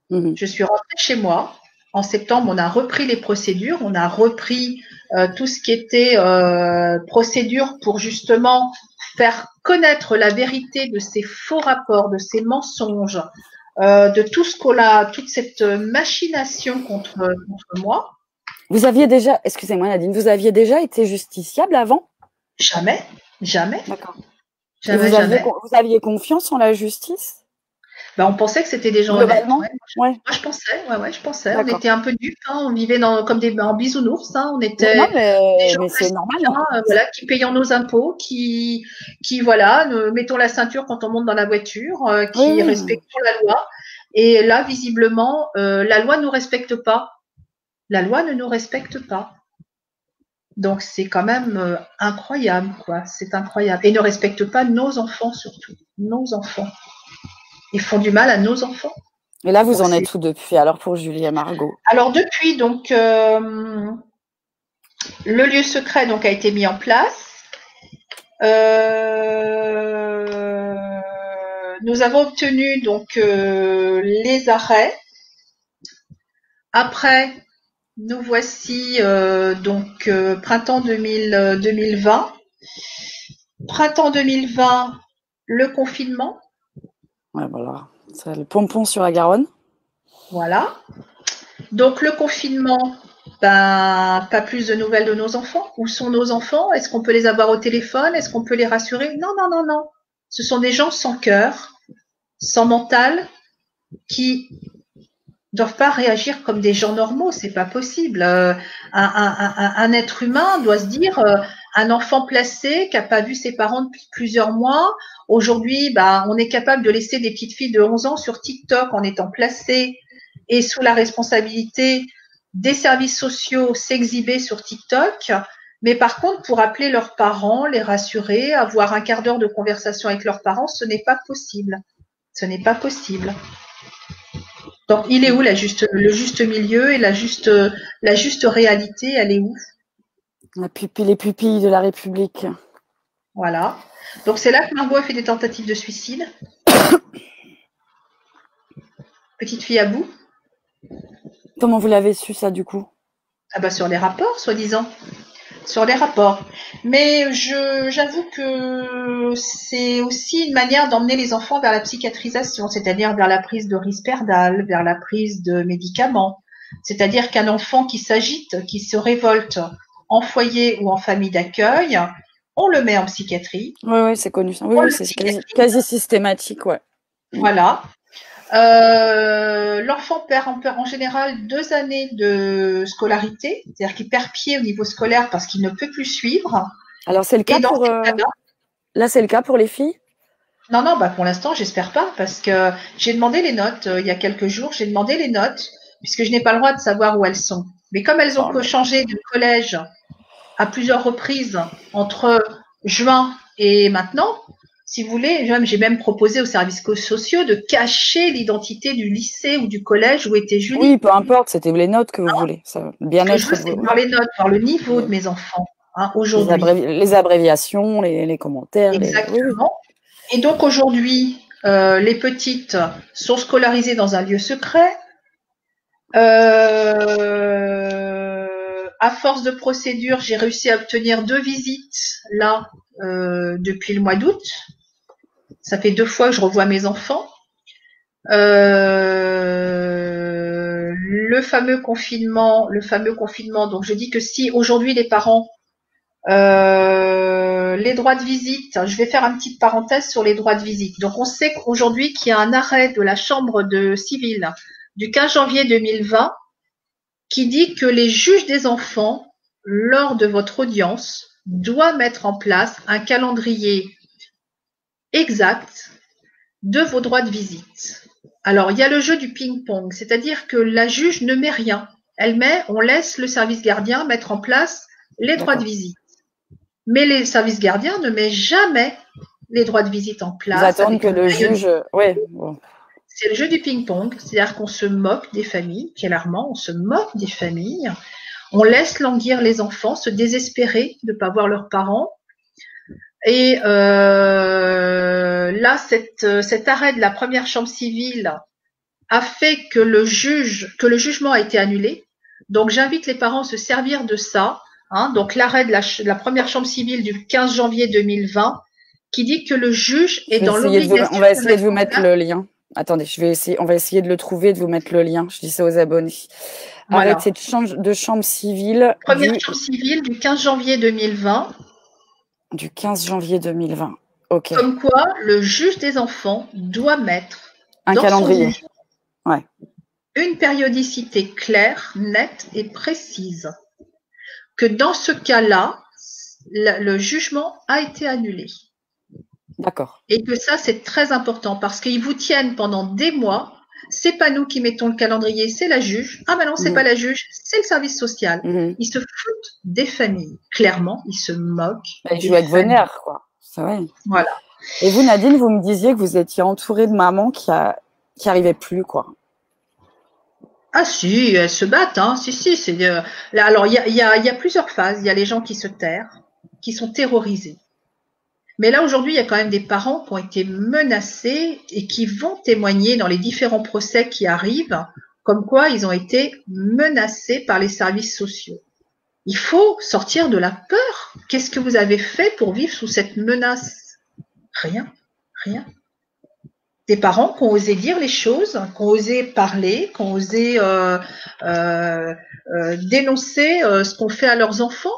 Je suis rentrée chez moi. En septembre, on a repris les procédures, on a repris tout ce qui était procédure pour justement faire connaître la vérité de ces faux rapports, de ces mensonges, de tout ce qu'on a, toute cette machination contre moi. Vous aviez déjà, excusez-moi Nadine, vous aviez déjà été justiciable avant? Jamais. D'accord. Jamais. Vous aviez confiance en la justice? On pensait que c'était des gens honnêtes. Ouais. Moi, je pensais. On était un peu dupes. On vivait comme en bisounours. On était des gens c'est normal. Qui payons nos impôts, qui voilà, mettons la ceinture quand on monte dans la voiture, qui respectons la loi. Et là, visiblement, la loi ne nous respecte pas. La loi ne nous respecte pas. Donc, c'est quand même incroyable, quoi. C'est incroyable. Et ne respecte pas nos enfants, surtout. Nos enfants. Ils font du mal à nos enfants. Et là, vous en êtes où depuis, alors, pour Julie et Margot? Alors, depuis, donc, le lieu secret donc, a été mis en place. Nous avons obtenu donc les arrêts. Après, nous voici donc printemps 2020. Printemps 2020, le confinement. Ouais, voilà. C'est le pompon sur la Garonne. Voilà. Donc, le confinement, pas plus de nouvelles de nos enfants. Où sont nos enfants? Est-ce qu'on peut les avoir au téléphone? Est-ce qu'on peut les rassurer? Non. Ce sont des gens sans cœur, sans mental, qui doivent pas réagir comme des gens normaux. C'est pas possible. Un être humain doit se dire, un enfant placé qui n'a pas vu ses parents depuis plusieurs mois. Aujourd'hui, on est capable de laisser des petites filles de 11 ans sur TikTok en étant placées et sous la responsabilité des services sociaux s'exhiber sur TikTok. Mais par contre, pour appeler leurs parents, les rassurer, avoir un quart d'heure de conversation avec leurs parents, ce n'est pas possible. Ce n'est pas possible. Donc, il est où le juste milieu et la juste réalité, elle est où? Les pupilles de la République. Voilà. Donc, c'est là que Margot a fait des tentatives de suicide. Petite fille à bout. Comment vous l'avez su, ça, du coup? Sur les rapports, soi-disant. Sur les rapports. Mais j'avoue que c'est aussi une manière d'emmener les enfants vers la psychiatrisation, c'est-à-dire vers la prise de Risperdal, vers la prise de médicaments. C'est-à-dire qu'un enfant qui s'agite, qui se révolte en foyer ou en famille d'accueil, on le met en psychiatrie. Oui, c'est connu. Oui, c'est quasi systématique, ouais. Voilà. L'enfant perd en général 2 années de scolarité, c'est-à-dire qu'il perd pied au niveau scolaire parce qu'il ne peut plus suivre. Alors, c'est le cas pour... Là, c'est le cas pour les filles? Non, pour l'instant, j'espère pas, parce que j'ai demandé les notes il y a quelques jours, puisque je n'ai pas le droit de savoir où elles sont. Mais comme elles ont changé de collège à plusieurs reprises entre juin et maintenant, si vous voulez, j'ai même proposé aux services sociaux de cacher l'identité du lycée ou du collège où était Julie. Oui, peu importe, c'était les notes que vous voulez. Ça, bien-être. Je veux, c'est voir les notes, voir le niveau de mes enfants aujourd'hui. Les abréviations, les commentaires. Exactement. Et donc aujourd'hui, les petites sont scolarisées dans un lieu secret. À force de procédure, j'ai réussi à obtenir 2 visites là depuis le mois d'août. Ça fait 2 fois que je revois mes enfants. Le fameux confinement. Donc je dis que si aujourd'hui les parents les droits de visite, je vais faire une petite parenthèse sur les droits de visite. Donc on sait qu'aujourd'hui qu'il y a un arrêt de la Chambre de civile du 15 janvier 2020 qui dit que les juges des enfants, lors de votre audience, doivent mettre en place un calendrier exact de vos droits de visite. Alors, il y a le jeu du ping-pong, c'est-à-dire que la juge ne met rien. On laisse le service gardien mettre en place les droits de visite. Mais les services gardiens ne mettent jamais les droits de visite en place. Ils attendent que le juge... Ouais. Bon. C'est le jeu du ping-pong, c'est-à-dire qu'on se moque des familles, clairement, on se moque des familles. On laisse languir les enfants, se désespérer de ne pas voir leurs parents. Et là, cet arrêt de la première chambre civile a fait que le jugement a été annulé. Donc, j'invite les parents à se servir de ça. Donc, l'arrêt de la première chambre civile du 15 janvier 2020 qui dit que le juge est dans l'obligation. On va essayer de vous mettre le lien. Attendez, on va essayer de le trouver, de vous mettre le lien. Je dis ça aux abonnés. Voilà. Arrêté de chambre civile. Première chambre civile du 15 janvier 2020. Du 15 janvier 2020. Ok. Comme quoi, le juge des enfants doit mettre un calendrier. Ouais. Une périodicité claire, nette et précise. Que dans ce cas-là, le jugement a été annulé. D'accord. Et que ça, c'est très important parce qu'ils vous tiennent pendant des mois. C'est pas nous qui mettons le calendrier, c'est la juge. Ah ben non, c'est pas la juge, c'est le service social. Ils se foutent des familles. Clairement, ils se moquent. Ils jouent avec vos nerfs, quoi. C'est vrai. Voilà. Et vous, Nadine, vous me disiez que vous étiez entourée de mamans qui arrivaient plus, quoi. Ah si, elles se battent, hein. Si. Là, alors, il y a plusieurs phases. Il y a les gens qui se terrent, qui sont terrorisés. Mais là, aujourd'hui, il y a quand même des parents qui ont été menacés et qui vont témoigner dans les différents procès qui arrivent, comme quoi ils ont été menacés par les services sociaux. Il faut sortir de la peur. Qu'est-ce que vous avez fait pour vivre sous cette menace? Rien. Des parents qui ont osé dire les choses, qui ont osé parler, qui ont osé dénoncer ce qu'on fait à leurs enfants.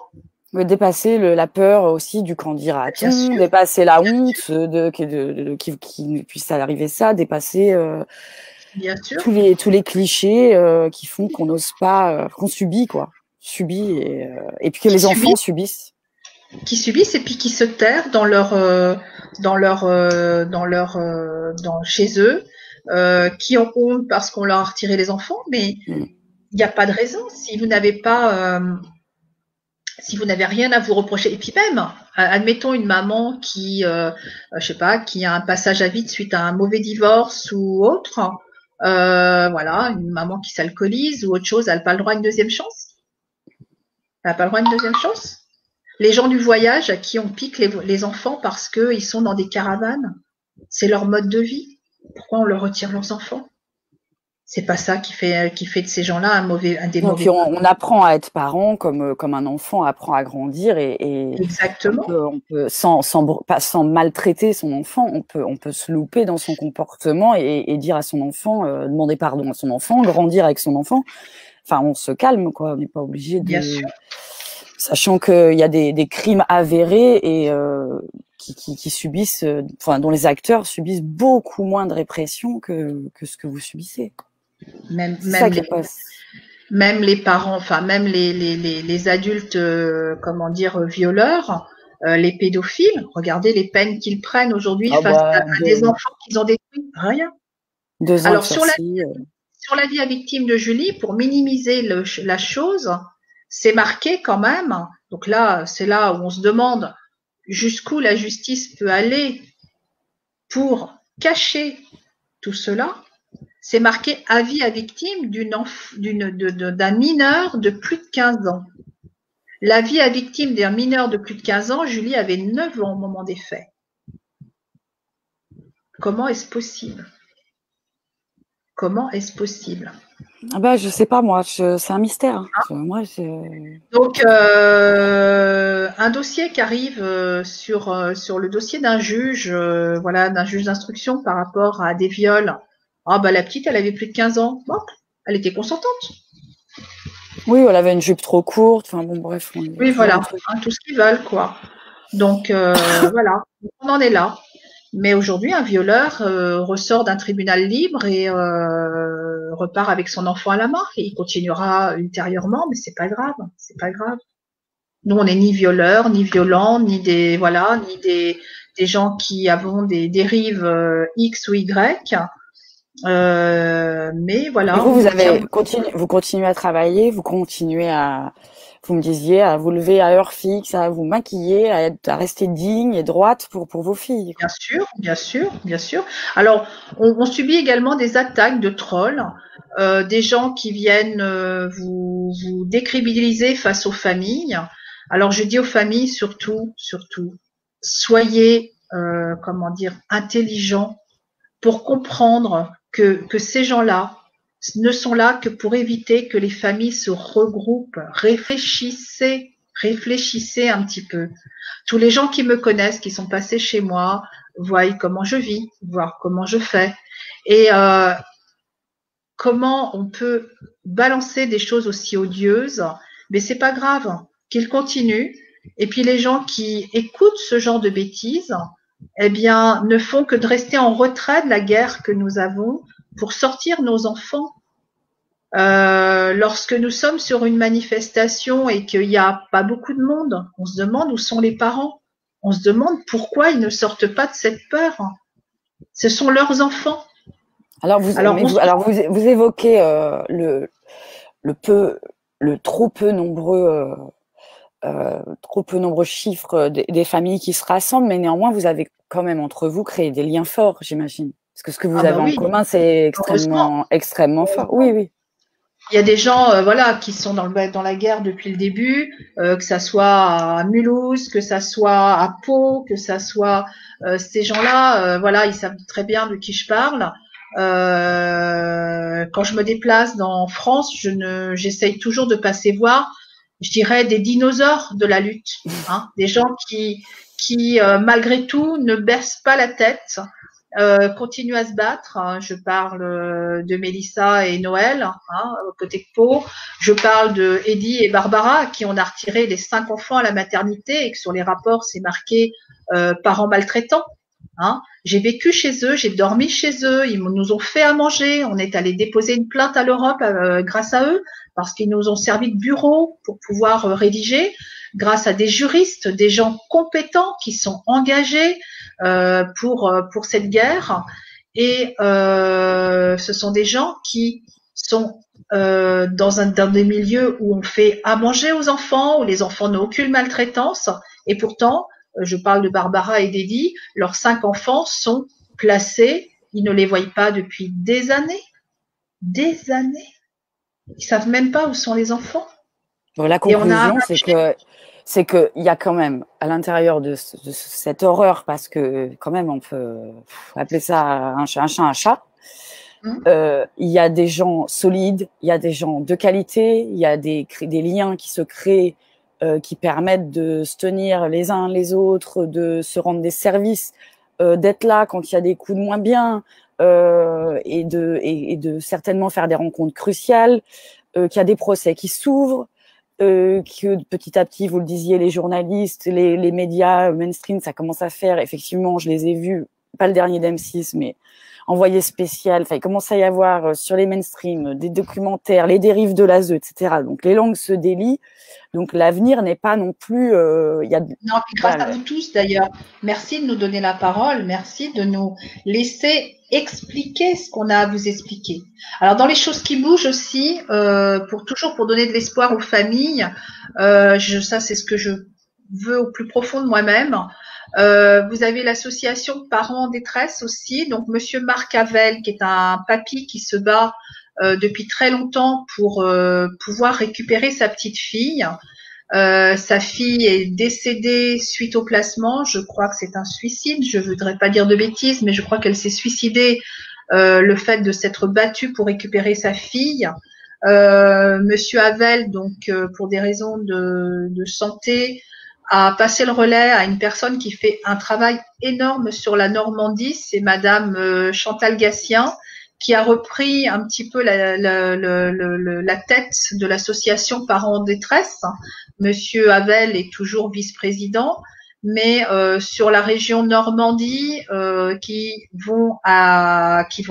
Dépasser la peur aussi du qu'en dira-t-on, dépasser la honte qu'il puisse arriver ça, dépasser tous les clichés qui font qu'on n'ose pas, qu'on subit, quoi. Et puis que les enfants subissent. Qui subissent et puis qui se terrent chez eux, qui ont honte parce qu'on leur a retiré les enfants, mais il n'y a pas de raison. Si vous n'avez rien à vous reprocher, et puis même, admettons une maman qui, qui a un passage à vide suite à un mauvais divorce ou autre, voilà, une maman qui s'alcoolise ou autre chose, elle n'a pas le droit à une deuxième chance. Elle n'a pas le droit à une deuxième chance. Les gens du voyage à qui on pique les enfants parce qu'ils sont dans des caravanes, c'est leur mode de vie. Pourquoi on leur retire leurs enfants? C'est pas ça qui fait de ces gens-là des mauvais. On apprend à être parent comme un enfant apprend à grandir et exactement. On peut sans maltraiter son enfant, on peut se louper dans son comportement et dire à son enfant, demander pardon à son enfant, grandir avec son enfant. Enfin, on se calme, quoi. On n'est pas obligé de. Bien sûr. Sachant qu'il y a des crimes avérés et qui subissent, dont les acteurs subissent beaucoup moins de répression que ce que vous subissez. Même les parents, enfin même les adultes, violeurs, les pédophiles. Regardez les peines qu'ils prennent aujourd'hui face à des enfants qu'ils ont détruits. Rien. 2 ans. Alors sur la vie à victime de Julie, pour minimiser la chose, c'est marqué quand même. Donc là, c'est là où on se demande jusqu'où la justice peut aller pour cacher tout cela. C'est marqué avis à victime d'un mineur de plus de 15 ans. L'avis à victime d'un mineur de plus de 15 ans, Julie avait 9 ans au moment des faits. Comment est-ce possible? Comment est-ce possible? Ah bah, je sais pas, moi, c'est un mystère. Moi, donc, un dossier qui arrive sur le dossier d'un juge, d'un juge d'instruction par rapport à des viols. Ah bah la petite, elle avait plus de 15 ans. Bon, elle était consentante. Oui, elle avait une jupe trop courte. Enfin bon, bref. Oui, voilà, tout ce qu'ils veulent, quoi. Donc voilà, on en est là. Mais aujourd'hui, un violeur ressort d'un tribunal libre et repart avec son enfant à la main. Et il continuera ultérieurement, mais c'est pas grave. C'est pas grave. Nous, on n'est ni violeurs, ni violents, ni des gens qui avons des dérives X ou Y. Mais voilà. Et vous continuez à travailler, vous continuez à vous me disiez, à vous lever à heure fixe, à vous maquiller, à rester digne et droite pour vos filles. Bien sûr, bien sûr, bien sûr. Alors, on subit également des attaques de trolls, des gens qui viennent vous décrédibiliser face aux familles. Alors, je dis aux familles surtout, soyez, comment dire, intelligents pour comprendre que ces gens-là ne sont là que pour éviter que les familles se regroupent. Réfléchissez un petit peu. Tous les gens qui me connaissent, qui sont passés chez moi, voient comment je vis, voient comment je fais. Et comment on peut balancer des choses aussi odieuses, mais c'est pas grave, qu'ils continuent. Et puis les gens qui écoutent ce genre de bêtises, eh bien, ne font que de rester en retrait de la guerre que nous avons pour sortir nos enfants. Lorsque nous sommes sur une manifestation et qu'il n'y a pas beaucoup de monde, on se demande où sont les parents. On se demande pourquoi ils ne sortent pas de cette peur. Ce sont leurs enfants. Alors vous évoquez le trop peu nombreux chiffres des familles qui se rassemblent, mais néanmoins vous avez quand même entre vous créé des liens forts, j'imagine. Parce que ce que vous avez en commun, c'est extrêmement fort. Oui, oui. Il y a des gens, voilà, qui sont dans la guerre depuis le début, que ça soit à Mulhouse, que ça soit à Pau, que ça soit ces gens-là, voilà, ils savent très bien de qui je parle. Quand je me déplace en France, j'essaye toujours de passer voir, je dirais, des dinosaures de la lutte, hein, des gens qui malgré tout ne baissent pas la tête. Continue à se battre. Hein. Je parle de Mélissa et Noël, hein, côté de Pau. Je parle de Eddie et Barbara, qui on a retiré les 5 enfants à la maternité et que sur les rapports, c'est marqué parents maltraitants. Hein. J'ai vécu chez eux, j'ai dormi chez eux, ils nous ont fait à manger. On est allé déposer une plainte à l'Europe grâce à eux, parce qu'ils nous ont servi de bureau pour pouvoir rédiger, grâce à des juristes, des gens compétents qui sont engagés pour cette guerre. Et ce sont des gens qui sont dans des milieux où on fait à manger aux enfants, où les enfants n'ont aucune maltraitance. Et pourtant, je parle de Barbara et d'Eddie, leurs 5 enfants sont placés, ils ne les voient pas depuis des années. Des années. Ils savent même pas où sont les enfants. Bon, la conclusion, c'est que il y a quand même à l'intérieur de cette horreur, parce que quand même on peut appeler ça un chat un chat. Il y a des gens solides, il y a des gens de qualité, il y a des liens qui se créent, qui permettent de se tenir les uns les autres, de se rendre des services, d'être là quand il y a des coups de moins bien, et de certainement faire des rencontres cruciales, qu'il y a des procès qui s'ouvrent. Que petit à petit, vous le disiez, les journalistes, les médias mainstream, ça commence à faire. Effectivement, je les ai vus, pas le dernier d'M6, mais Envoyé spécial. Enfin, il commence à y avoir sur les mainstream des documentaires, les dérives de l'ASE, etc. Donc, les langues se délient. Donc, l'avenir n'est pas non plus. Non, puis grâce à vous tous d'ailleurs. Merci de nous donner la parole. Merci de nous laisser expliquer ce qu'on a à vous expliquer. Alors, dans les choses qui bougent aussi, pour donner de l'espoir aux familles, ça c'est ce que je veux au plus profond de moi-même. Vous avez l'association Parents en détresse aussi. Donc, Monsieur Marc Havel, qui est un papy qui se bat depuis très longtemps pour pouvoir récupérer sa petite fille. Sa fille est décédée suite au placement. Je crois que c'est un suicide. Je voudrais pas dire de bêtises, mais je crois qu'elle s'est suicidée le fait de s'être battue pour récupérer sa fille. Monsieur Havel, donc pour des raisons de santé, a passé le relais à une personne qui fait un travail énorme sur la Normandie. C'est Madame Chantal Gatien, qui a repris un petit peu la tête de l'association Parents en détresse. Monsieur Havel est toujours vice-président, mais sur la région Normandie, qui vont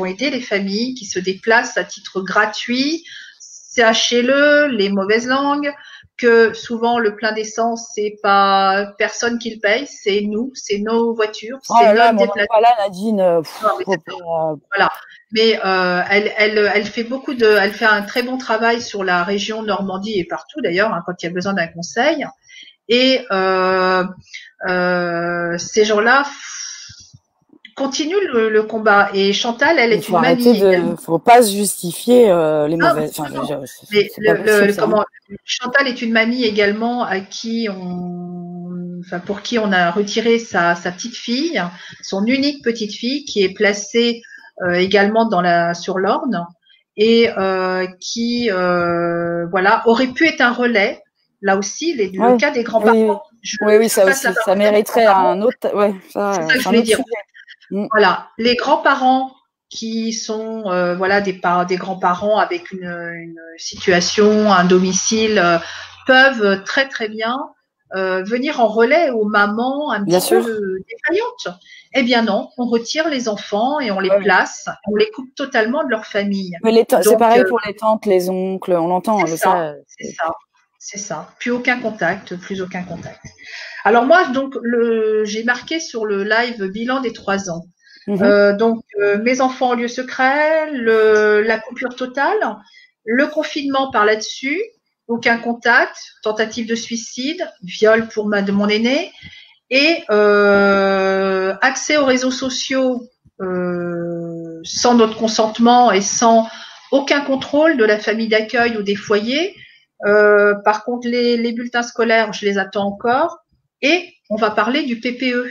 aider les familles qui se déplacent à titre gratuit. Sachez-le, les mauvaises langues, que souvent le plein d'essence, c'est pas personne qui le paye, c'est nous, c'est nos voitures, c'est notre déplacement. Voilà, Nadine. Voilà. mais elle fait elle fait un très bon travail sur la région Normandie et partout d'ailleurs, hein, quand il y a besoin d'un conseil. Et ces gens-là continuent le combat. Et Chantal, elle Il est faut une arrêter mamie également. faut pas se justifier les Ah, mauvaises. Enfin, je veux non, dire, mais c'est pas possible ça. Hein. Chantal est une mamie également à qui enfin pour qui on a retiré sa petite fille, son unique petite fille, qui est placée également sur l'Orne et qui voilà aurait pu être un relais. Là aussi, le Ouais. cas des Oui, oui, grands-parents. oui, oui, Je ça passe la aussi, ça parole à des mériterait grands-parents. un autre. Ouais, C'est ça, ça que c'est je un voulais autre dire. sujet. Mm. Voilà, les grands-parents qui sont voilà des grands-parents avec une situation, un domicile, peuvent très très bien venir en relais aux mamans un Bien petit peu sûr. défaillantes. Eh bien non, on retire les enfants et on les Ouais, ouais. place, on les coupe totalement de leur famille. Mais c'est Donc pareil pour les tantes, les oncles, on l'entend, c'est ça, ça. c'est ça, c'est ça. Plus aucun contact, plus aucun contact. Alors moi donc j'ai marqué sur le live bilan des 3 ans. Mhm. Donc, mes enfants en lieu secret, la coupure totale, le confinement par là-dessus, aucun contact, tentative de suicide, viol de mon aîné, et accès aux réseaux sociaux sans notre consentement et sans aucun contrôle de la famille d'accueil ou des foyers. Par contre, les bulletins scolaires, je les attends encore. Et on va parler du PPE.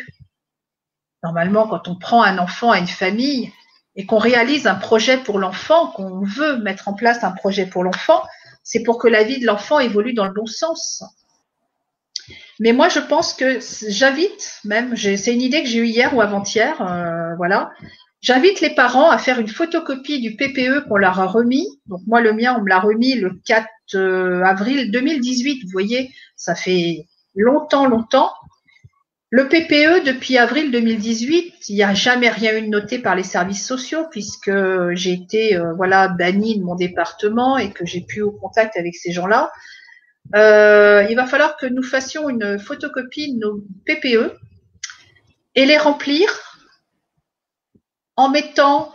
Normalement, quand on prend un enfant à une famille et qu'on réalise un projet pour l'enfant, qu'on veut mettre en place un projet pour l'enfant, c'est pour que la vie de l'enfant évolue dans le bon sens. Mais moi, je pense que j'invite, même, c'est une idée que j'ai eue hier ou avant-hier, voilà. J'invite les parents à faire une photocopie du PPE qu'on leur a remis. Donc moi, le mien, on me l'a remis le 4 avril 2018. Vous voyez, ça fait longtemps, longtemps. Le PPE, depuis avril 2018, il n'y a jamais rien eu de noté par les services sociaux puisque j'ai été voilà bannie de mon département et que j'ai plus au contact avec ces gens-là. Il va falloir que nous fassions une photocopie de nos PPE et les remplir en mettant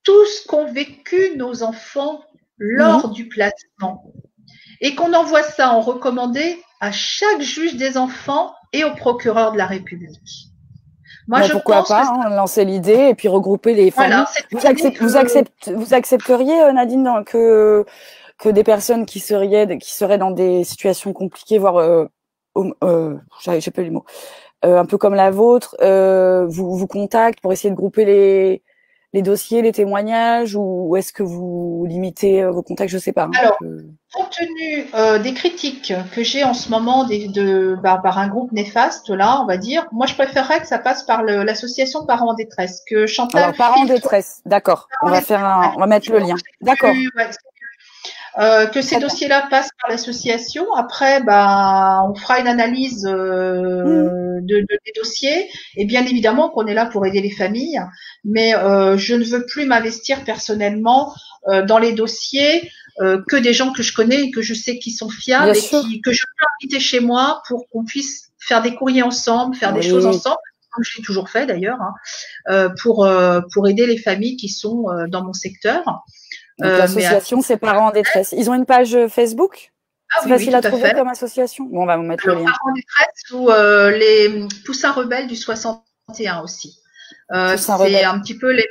tout ce qu'ont vécu nos enfants Mhm. lors du placement et qu'on envoie ça en recommandé à chaque juge des enfants et au procureur de la République. Moi, Bah, je pourquoi pense que pas, hein, lancer l'idée et puis regrouper les voilà, familles. c'est une idée que Vous accepteriez, Nadine, que des personnes qui seraient dans des situations compliquées, voire, j'ai pas les mots, un peu comme la vôtre, vous contactent pour essayer de grouper les dossiers, les témoignages, ou est-ce que vous limitez vos contacts, je sais pas. Hein, alors, compte tenu des critiques que j'ai en ce moment par un groupe néfaste, là, on va dire, moi je préférerais que ça passe par l'association Parents en détresse, que Chantal Alors, parents en filtre. détresse, d'accord. On va on va mettre le lien. D'accord. Que ces Très bien. dossiers-là passent par l'association. Après, bah, on fera une analyse Mhm. des dossiers. Et bien évidemment qu'on est là pour aider les familles. Mais je ne veux plus m'investir personnellement dans les dossiers que des gens que je connais et que je sais qui sont Bien fiables et sûr. que je peux inviter chez moi pour qu'on puisse faire des courriers ensemble, faire des choses Oui. ensemble, comme je l'ai toujours fait d'ailleurs, hein, pour aider les familles qui sont dans mon secteur. Donc Mais à l'association, titre c'est Parents en détresse. Ils ont une page Facebook? ah C'est oui, oui, facile tout à à trouver fait. comme association? Bon, on va vous mettre le Alors, lien. Parents en détresse ou les Poussins rebelles du 61 aussi. Poussin C'est rebelle. un petit peu les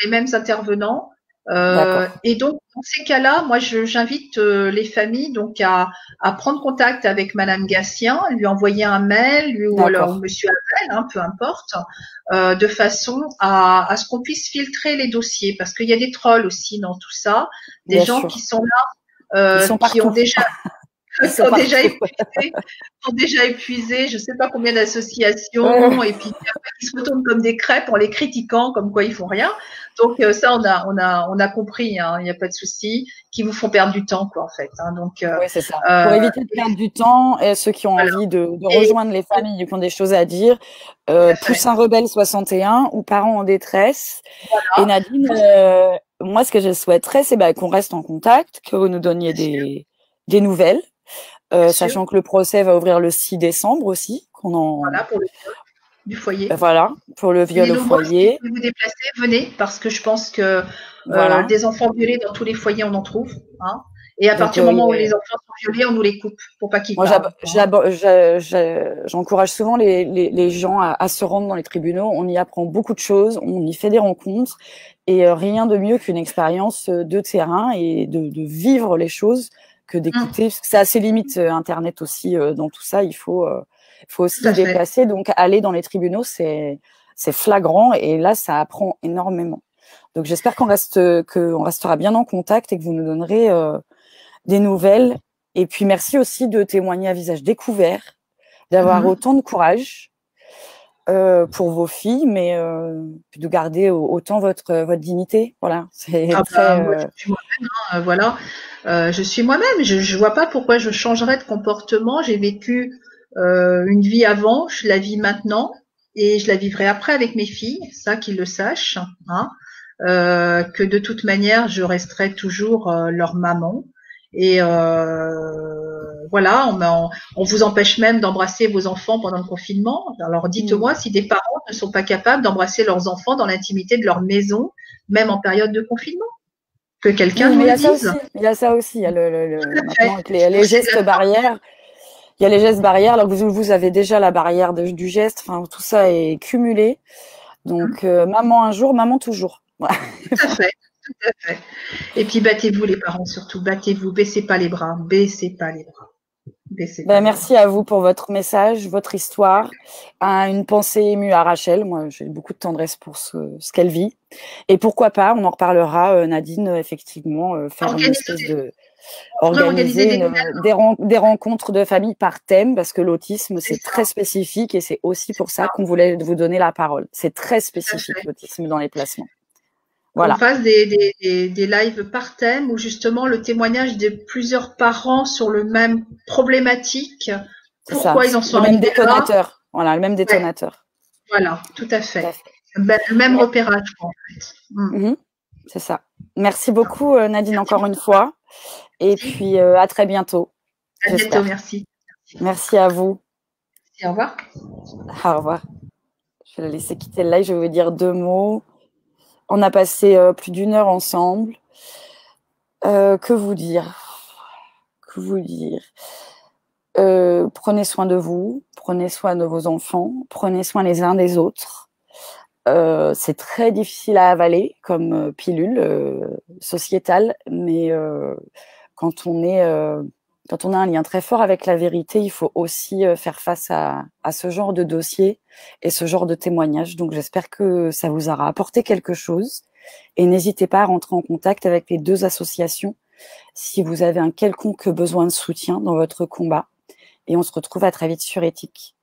mêmes intervenants. D'accord. Et donc, dans ces cas-là, moi, j'invite les familles donc à prendre contact avec Madame Gatien, lui envoyer un mail, ou D'accord. Monsieur Abel, hein, peu importe, de façon à ce qu'on puisse filtrer les dossiers, parce qu'il y a des trolls aussi dans tout ça, des Bien gens qui sûr. sont Ils là, sont qui ont partout. déjà Ils sont sont déjà partout. épuisés, sont déjà épuisés, je sais pas combien Ouais, ouais. d'associations, et puis après, ils se retournent comme des crêpes en les critiquant, comme quoi ils font rien. Donc ça, on a compris, hein, il n'y a pas de souci, qui vous font perdre du temps, quoi, en fait. Hein. Donc Oui, c'est ça. euh, Pour éviter de perdre du temps, et ceux qui ont voilà. envie de Et rejoindre les familles qui ont des choses à dire, tout à fait. Poussin Rebelle 61 ou Parents en détresse. Et Voilà. Nadine, Vous, moi, ce que je souhaiterais, c'est bah, qu'on reste en contact, que vous nous donniez bien sûr, des nouvelles, bien sûr. sachant que le procès va ouvrir le 6 décembre aussi, qu'on en, Voilà pour le. du foyer. Ben voilà, pour le viol Les au nombreux qui foyer. peuvent vous déplacer, venez, parce que je pense que Voilà. des enfants violés dans tous les foyers, on en trouve. Hein. Et à Donc, partir du moment où les enfants sont violés, on nous les coupe pour pas qu'ils moi, parlent. j'encourage souvent les gens à se rendre dans les tribunaux. On y apprend beaucoup de choses, on y fait des rencontres, et rien de mieux qu'une expérience de terrain et de vivre les choses que d'écouter. Parce que c'est assez limite Internet aussi dans tout ça. Il faut aussi Tout à se fait. déplacer. Donc, aller dans les tribunaux, c'est flagrant, et là, ça apprend énormément. Donc, j'espère qu'on restera bien en contact et que vous nous donnerez des nouvelles. Et puis, merci aussi de témoigner à visage découvert, d'avoir autant de courage pour vos filles, mais de garder autant votre dignité. Voilà, c'est très. Moi, je suis moi-même, hein, voilà. Je suis moi-même. Je vois pas pourquoi je changerais de comportement. J'ai vécu une vie avant, je la vis maintenant et je la vivrai après avec mes filles. Ça, qu'ils le sachent. Hein. Que de toute manière, je resterai toujours leur maman. Et voilà, on vous empêche même d'embrasser vos enfants pendant le confinement. Alors dites-moi si des parents ne sont pas capables d'embrasser leurs enfants dans l'intimité de leur maison, même en période de confinement. Que quelqu'un nous le dise. Il y a ça aussi. Il y a maintenant avec les gestes barrières. Il y a les gestes barrières, alors que vous avez déjà la barrière du geste. Enfin, tout ça est cumulé. Donc, maman un jour, maman toujours. Tout à fait. Tout à fait. Et puis battez-vous les parents surtout, battez-vous, baissez pas les bras, baissez pas les bras. Merci à vous pour votre message, votre histoire. Une pensée émue à Rachel. Moi, j'ai beaucoup de tendresse pour ce qu'elle vit. Et pourquoi pas, on en reparlera, Nadine, effectivement, faire une espèce de organiser des rencontres de famille par thème, parce que l'autisme, c'est très spécifique, et c'est aussi pour ça qu'on voulait vous donner la parole. C'est très spécifique, l'autisme dans les placements. Voilà. On fasse des lives par thème où justement le témoignage de plusieurs parents sur le même problématique. Pourquoi ils en sont arrivés là. Le même détonateur. Voilà, le même détonateur. Ouais. Voilà, tout à fait. Le même repérage, en fait. C'est ça. Merci beaucoup, Nadine, encore une fois. Et puis, à très bientôt. À bientôt, merci. Merci à vous. Et au revoir. Au revoir. Je vais la laisser quitter le live. Je vais vous dire 2 mots. On a passé plus d'1 heure ensemble. Que vous dire? Prenez soin de vous, prenez soin de vos enfants, prenez soin les uns des autres. C'est très difficile à avaler comme pilule sociétale, mais quand on a un lien très fort avec la vérité, il faut aussi faire face à ce genre de dossier et ce genre de témoignage. Donc, j'espère que ça vous aura apporté quelque chose. Et n'hésitez pas à rentrer en contact avec les 2 associations si vous avez un quelconque besoin de soutien dans votre combat. Et on se retrouve à très vite sur Éthique.